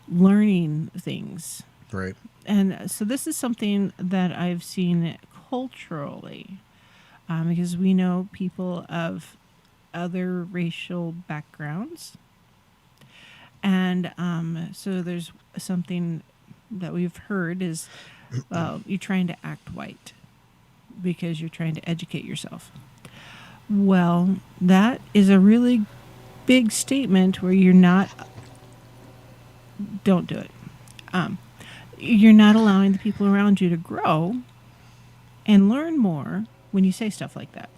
learning things. Right. And so this is something that I've seen culturally, because we know people of other racial backgrounds. And so there's something that we've heard is, well, you're trying to act white because you're trying to educate yourself. Well, that is a really big statement where you're not, don't do it. You're not allowing the people around you to grow and learn more when you say stuff like that.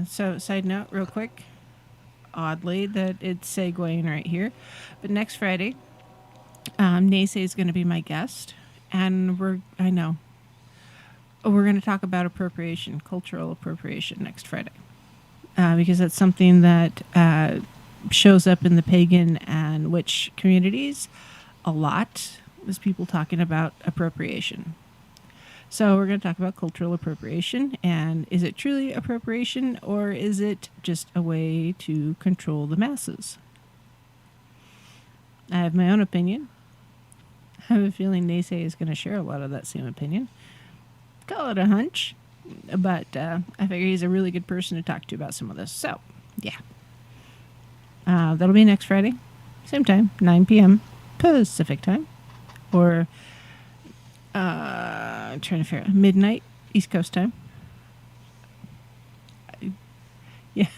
So side note real quick, oddly that it's segueing right here, but next Friday, Naysay is going to be my guest, and we're going to talk about appropriation, cultural appropriation next Friday, because that's something that shows up in the pagan and witch communities a lot, is people talking about appropriation. So we're going to talk about cultural appropriation, and is it truly appropriation, or is it just a way to control the masses? I have my own opinion. I have a feeling Naysay is going to share a lot of that same opinion. Call it a hunch, but I figure he's a really good person to talk to about some of this. So, yeah. That'll be next Friday. Same time, 9 p.m. Pacific time. Or, I'm trying to figure out, midnight East Coast time. Yeah,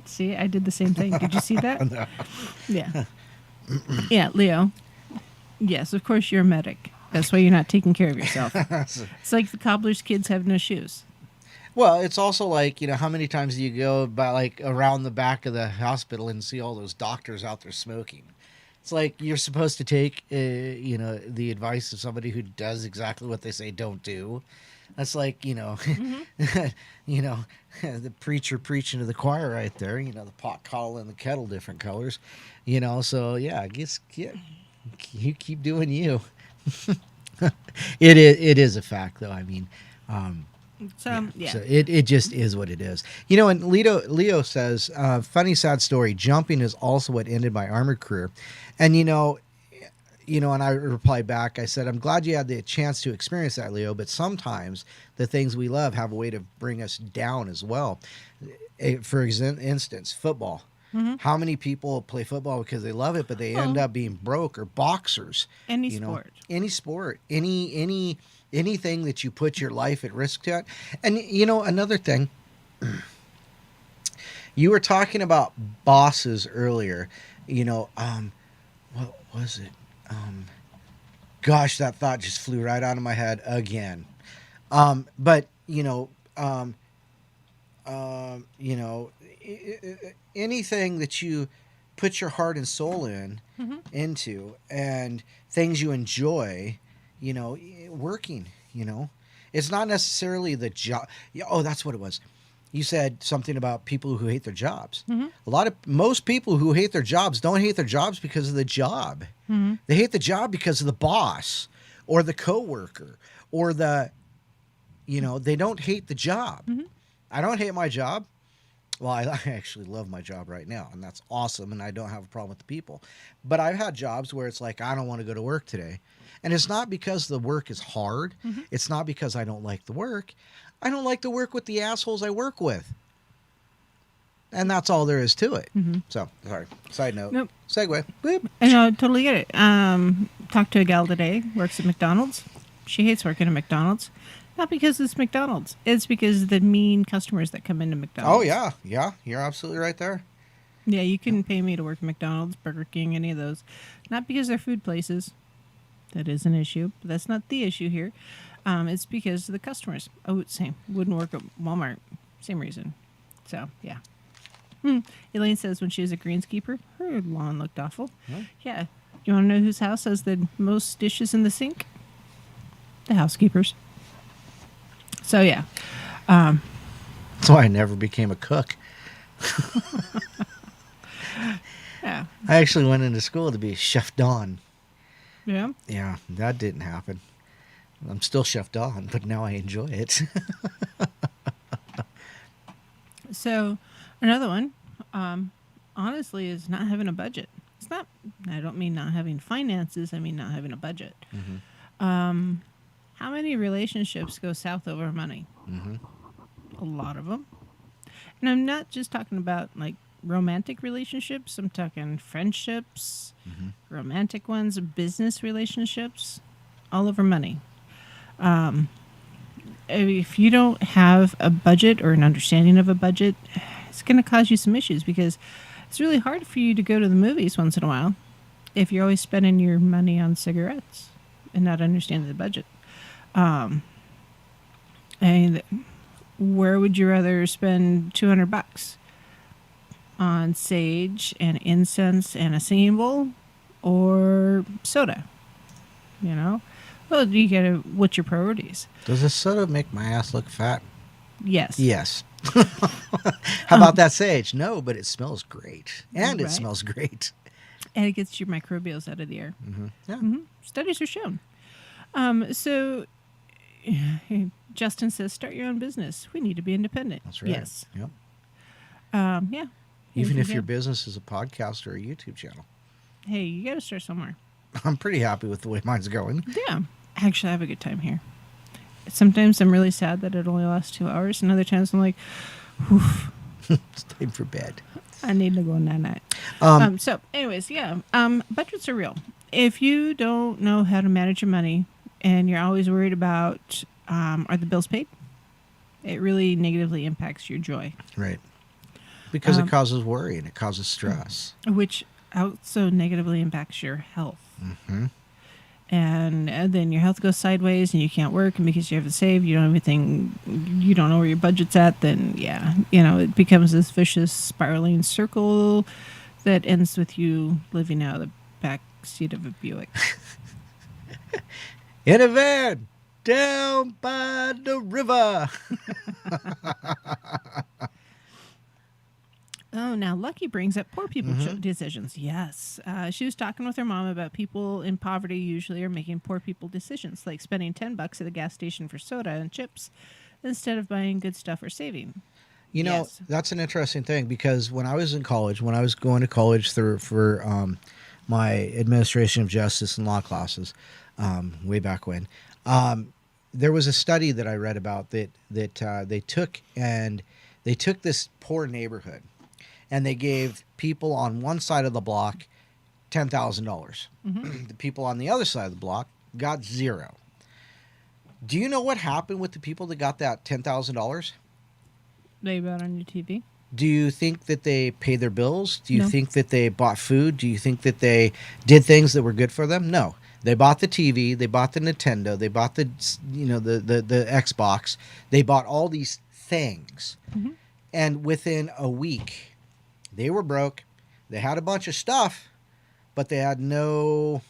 see, I did the same thing. Did you see that? No. Yeah. Yeah, Leo. Yes, of course you're a medic. That's why you're not taking care of yourself. It's like the cobbler's kids have no shoes. Well, it's also like, how many times do you go by, like, around the back of the hospital and see all those doctors out there smoking? It's like you're supposed to take, the advice of somebody who does exactly what they say don't do. That's like, you know, the preacher preaching to the choir right there. The pot calling the kettle different colors. So yeah, I guess you keep doing you. It is a fact though. I mean, Yeah. so it just is what it is. And Leo says, funny sad story. Jumping is also what ended my armored career, and and I replied back. I said, I'm glad you had the chance to experience that, Leo. But sometimes the things we love have a way to bring us down as well. For instance, football. How many people play football because they love it, but they end up being broke, or boxers? Any sport. Any sport, anything that you put your life at risk to. And another thing, you were talking about bosses earlier. What was it? Gosh, that thought just flew right out of my head again. But anything that you put your heart and soul into, and things you enjoy, working, it's not necessarily the job. Oh, that's what it was. You said something about people who hate their jobs. Most people who hate their jobs don't hate their jobs because of the job. They hate the job because of the boss or the coworker or they don't hate the job. I don't hate my job. Well, I actually love my job right now, and that's awesome, and I don't have a problem with the people. But I've had jobs where it's like, I don't want to go to work today. And it's not because the work is hard. It's not because I don't like the work. I don't like to work with the assholes I work with. And that's all there is to it. So, sorry. Side note. Nope. Segue. Boop. I know, totally get it. Talked to a gal today, works at McDonald's. She hates working at McDonald's. Not because it's McDonald's. It's because of the mean customers that come into McDonald's. Oh, yeah. Yeah. You're absolutely right there. Yeah, you couldn't pay me to work at McDonald's, Burger King, any of those. Not because they're food places. That is an issue. But that's not the issue here. It's because of the customers. Oh, same. Wouldn't work at Walmart. Same reason. So, yeah. Elaine says when she was a greenskeeper, her lawn looked awful. Yeah. You want to know whose house has the most dishes in the sink? The housekeepers. So, yeah. That's why I never became a cook. Yeah. I actually went into school to be Chef Don. Yeah. Yeah, that didn't happen. I'm still Chef Don, but now I enjoy it. So, another one, honestly, is not having a budget. It's not, I don't mean not having finances, I mean not having a budget. How many relationships go south over money? A lot of them. And I'm not just talking about like romantic relationships, I'm talking friendships, romantic ones, business relationships, all over money. If you don't have a budget or an understanding of a budget, it's going to cause you some issues because it's really hard for you to go to the movies once in a while if you're always spending your money on cigarettes and not understanding the budget. And where would you rather spend $200 on sage and incense and a singing bowl or soda? Well, you gotta, what's your priorities? Does a soda make my ass look fat? Yes. Yes. How about that sage? No, but it smells great. And it Right. smells great. And it gets your microbials out of the air. Yeah. Studies are shown. So Justin says, start your own business. We need to be independent. That's right. Yes. Yep. Yeah. Even if you your can. business is a podcast or a YouTube channel. Hey, you got to start somewhere. I'm pretty happy with the way mine's going. Yeah. Actually, I have a good time here. Sometimes I'm really sad that it only lasts 2 hours, and other times I'm like, whew, It's time for bed. I need to go night-night. So, anyways, yeah. Budgets are real. If you don't know how to manage your money and you're always worried about are the bills paid, it really negatively impacts your joy. Right. Because it causes worry and it causes stress. Which also negatively impacts your health. And then your health goes sideways and you can't work, and because you haven't saved, you don't have anything, you don't know where your budget's at, then it becomes this vicious spiraling circle that ends with you living out of the back seat of a Buick. In a van down by the river. Oh, now Lucky brings up poor people decisions. Yes. She was talking with her mom about people in poverty usually are making poor people decisions, like spending $10 at the gas station for soda and chips instead of buying good stuff or saving. You know, Yes. that's an interesting thing because when I was in college, when I was going to college for my administration of justice and law classes, way back when, there was a study that I read about that they took this poor neighborhood, and they gave people on one side of the block $10,000. The people on the other side of the block got zero. Do you know what happened with the people that got that $10,000? They bought on your TV? Do you think that they paid their bills? Do you No. think that they bought food? Do you think that they did things that were good for them? No. They bought the TV, they bought the Nintendo, they bought the Xbox, they bought all these things. And within a week, they were broke. They had a bunch of stuff, but they had no.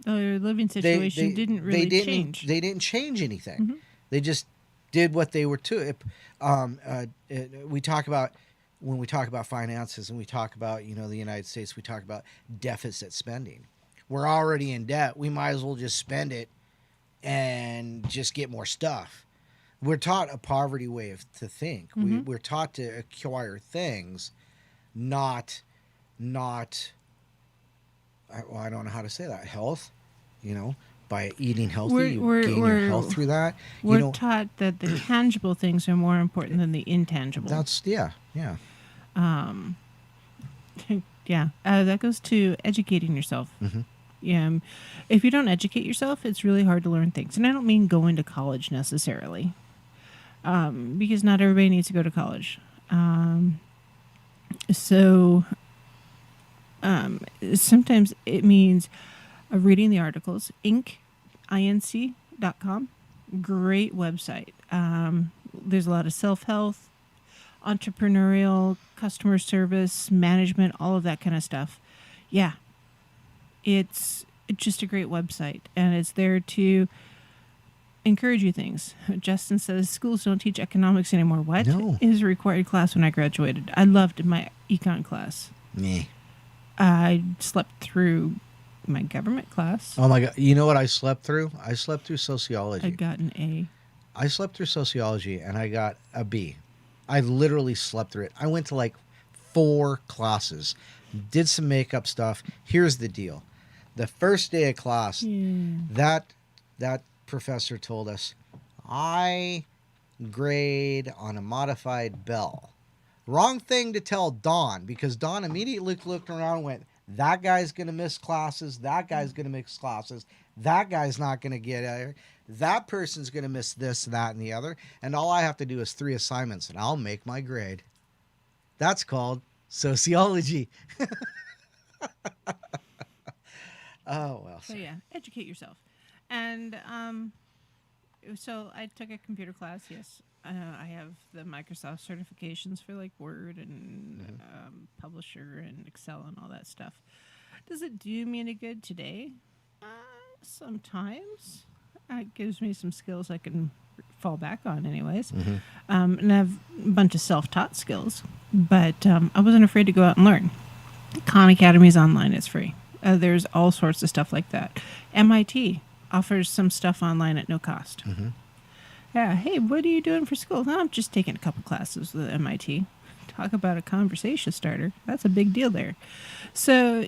Their living situation didn't really change. They didn't change anything. They just did what they were to. We talk about when we talk about finances and we talk about the United States. We talk about deficit spending. We're already in debt. We might as well just spend it and just get more stuff. We're taught a poverty way to think. We're taught to acquire things. Not I don't know how to say that. Health, by eating healthy, you gain your health through that. We're taught that the tangible things are more important than the intangible. Yeah. That goes to educating yourself. Yeah, if you don't educate yourself, it's really hard to learn things. And I don't mean going to college necessarily, because not everybody needs to go to college. Sometimes it means reading the articles. inc.com, great website. There's a lot of self-help, entrepreneurial, customer service, management, all of that kind of stuff. Yeah, it's just a great website, and it's there to encourage you things. Justin says schools don't teach economics anymore. What? No. It was a required class when I graduated. I loved my econ class. Meh. I slept through my government class. Oh my God! You know what I slept through? I slept through sociology. I got an A. I slept through sociology and I got a B. I literally slept through it. I went to like 4 classes, did some makeup stuff. Here's the deal: the first day of class, that professor told us, I grade on a modified Bell. Wrong thing to tell Dawn, because Dawn immediately looked around and went, that guy's going to miss classes. That guy's going to miss classes. That guy's not going to get there. That person's going to miss this, that, and the other. And all I have to do is 3 assignments and I'll make my grade. That's called sociology. Oh, well. So yeah, educate yourself. And so I took a computer class, yes. I have the Microsoft certifications for like Word and Publisher and Excel and all that stuff. Does it do me any good today? Sometimes. It gives me some skills I can fall back on anyways. And I have a bunch of self-taught skills. But I wasn't afraid to go out and learn. Khan Academy is online. It's free. There's all sorts of stuff like that. MIT offers some stuff online at no cost. Yeah, hey, what are you doing for school? Oh, I'm just taking a couple classes with MIT. Talk about a conversation starter. That's a big deal there. So,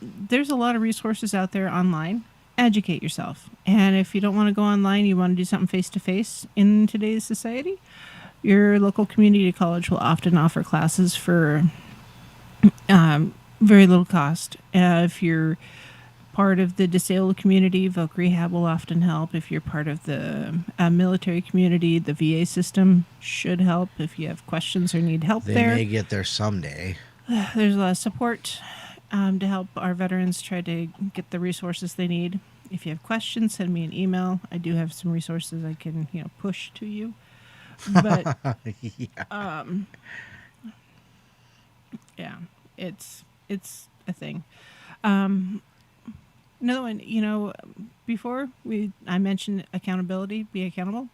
there's a lot of resources out there online. Educate yourself. And if you don't want to go online, you want to do something face-to-face in today's society, your local community college will often offer classes for very little cost. If you're part of the disabled community, Voc Rehab will often help. If you're part of the military community, the VA system should help. If you have questions or need help They may get there someday. There's a lot of support to help our veterans try to get the resources they need. If you have questions, send me an email. I do have some resources I can, push to you. But yeah, it's a thing. Another one, before I mentioned accountability, be accountable.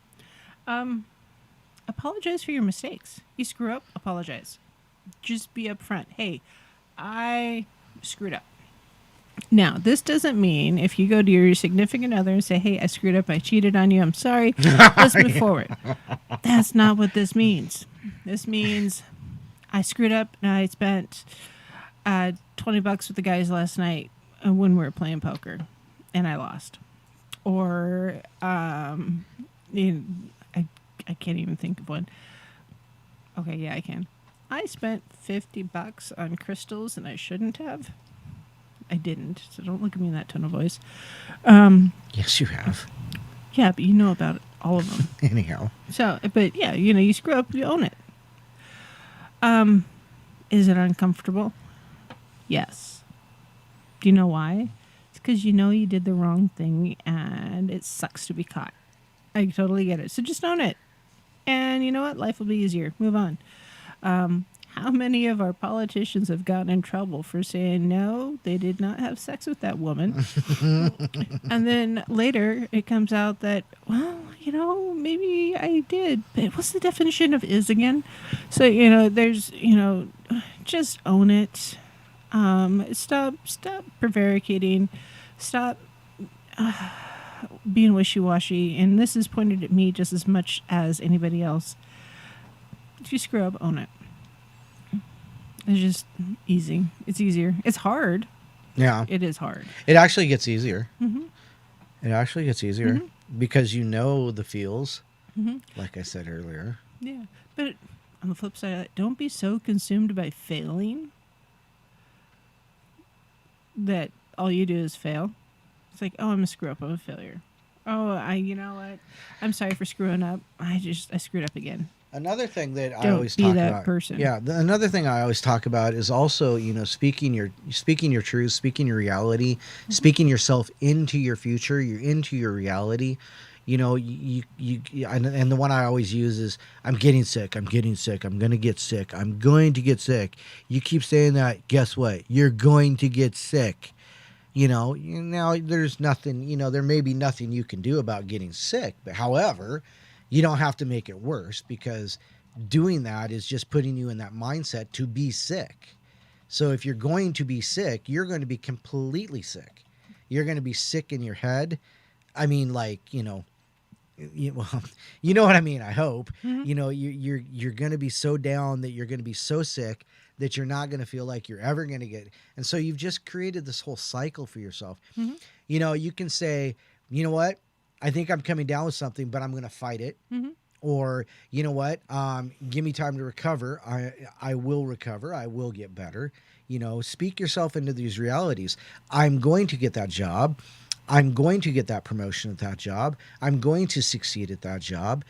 Apologize for your mistakes. You screw up, apologize. Just be upfront. Hey, I screwed up. Now, this doesn't mean if you go to your significant other and say, hey, I screwed up, I cheated on you, I'm sorry, let's move forward. That's not what this means. This means I screwed up and I spent $20 with the guys last night when we were playing poker and I lost. Or, I can't even think of one. Okay, yeah, I can. I spent $50 on crystals and I shouldn't have. I didn't, so don't look at me in that tone of voice. Yes, you have. Yeah, but you know about all of them. Anyhow. So, but yeah, you screw up, you own it. Is it uncomfortable? Yes. Do you know why? It's because you did the wrong thing and it sucks to be caught. I totally get it. So just own it. And you know what? Life will be easier. Move on. How many of our politicians have gotten in trouble for saying no, they did not have sex with that woman? And then later it comes out that, well, maybe I did. But what's the definition of is again? So, there's, just own it. Stop prevaricating. Stop being wishy-washy. And this is pointed at me just as much as anybody else. If you screw up, own it. It's just easy. It's easier. It's hard. Yeah. It is hard. It actually gets easier. Mm-hmm. It actually gets easier because you know the feels, like I said earlier. Yeah. But on the flip side, don't be so consumed by failing that all you do is fail. It's like, oh, I'm a screw up. I'm a failure. Oh, you know what? I'm sorry for screwing up. I screwed up again. Another thing that I Don't always be talk that about, person. yeah. Another thing I always talk about is also, speaking your truth, speaking your reality, speaking yourself into your future, into your reality. And the one I always use is, I'm getting sick. I'm getting sick. I'm gonna get sick. I'm going to get sick. You keep saying that. Guess what? You're going to get sick. Now there's nothing. There may be nothing you can do about getting sick, but however, you don't have to make it worse, because doing that is just putting you in that mindset to be sick. So if you're going to be sick, you're going to be completely sick. You're going to be sick in your head. I mean, well, you know what I mean, I hope. Mm-hmm. You're going to be so down that you're going to be so sick that you're not going to feel like you're ever going to get. And so you've just created this whole cycle for yourself. Mm-hmm. You can say, you know what? I think I'm coming down with something, but I'm going to fight it. Mm-hmm. Or, you know what? Give me time to recover. I will recover. I will get better. Speak yourself into these realities. I'm going to get that job. I'm going to get that promotion at that job. I'm going to succeed at that job.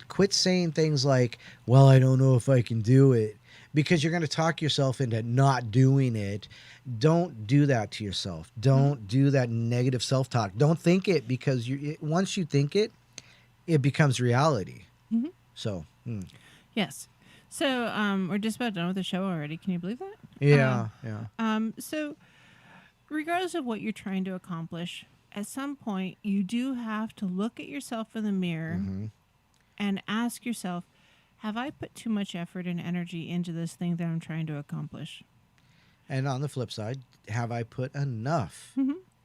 Quit saying things like, well, I don't know if I can do it, because you're going to talk yourself into not doing it. Don't do that to yourself. Don't do that negative self-talk. Don't think it, because once you think it, it becomes reality. Mm-hmm. So, yes. So, we're just about done with the show already. Can you believe that? Yeah, yeah. So, regardless of what you're trying to accomplish, at some point, you do have to look at yourself in the mirror and ask yourself, have I put too much effort and energy into this thing that I'm trying to accomplish? And on the flip side, have I put enough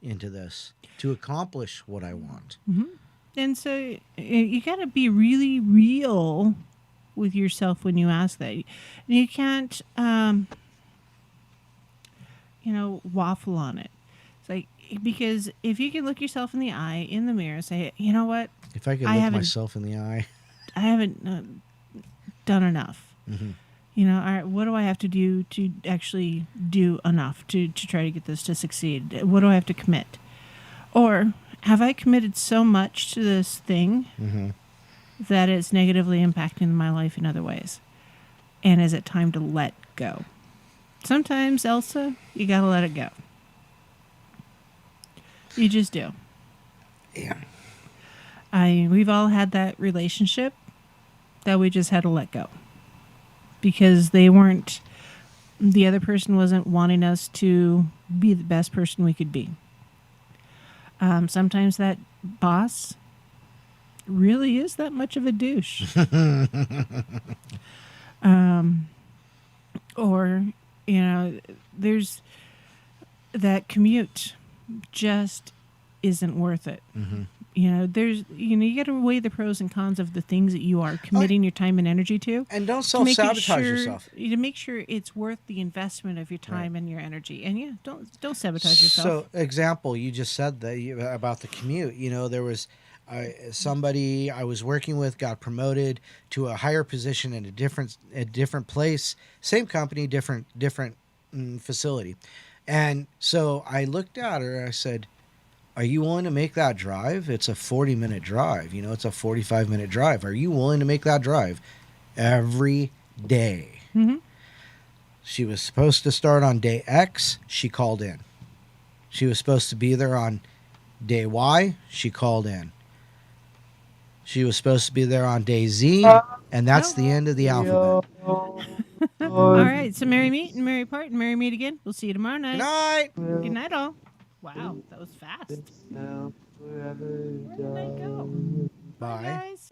into this to accomplish what I want? Mm-hmm. And so you got to be really real with yourself when you ask that. You can't, waffle on it. It's like, because if you can look yourself in the eye, in the mirror, and say, you know what? If I could look myself in the eye. I haven't done enough. Mm-hmm. All right, what do I have to do to actually do enough to try to get this to succeed? What do I have to commit? Or have I committed so much to this thing that it's negatively impacting my life in other ways? And is it time to let go? Sometimes, Elsa, you got to let it go. You just do. Yeah. We've all had that relationship that we just had to let go. Because the other person wasn't wanting us to be the best person we could be. Sometimes that boss really is that much of a douche. Or, there's that commute just isn't worth it. You got to weigh the pros and cons of the things that you are committing your time and energy to. And don't to make it self-sabotage yourself. To make sure it's worth the investment of your time and your energy. And don't sabotage yourself. So, example, you just said that about the commute. There was somebody I was working with got promoted to a higher position in a different place, same company, different facility. And so I looked at her and I said, are you willing to make that drive? It's a 40-minute drive. It's a 45-minute drive. Are you willing to make that drive every day? Mm-hmm. She was supposed to start on day X. She called in. She was supposed to be there on day Y. She called in. She was supposed to be there on day Z. And that's the end of the alphabet. All right. So merry meet and merry part and merry meet again. We'll see you tomorrow night. Good night. Good night, all. Wow, that was fast. Where did I go? Bye. Bye, guys.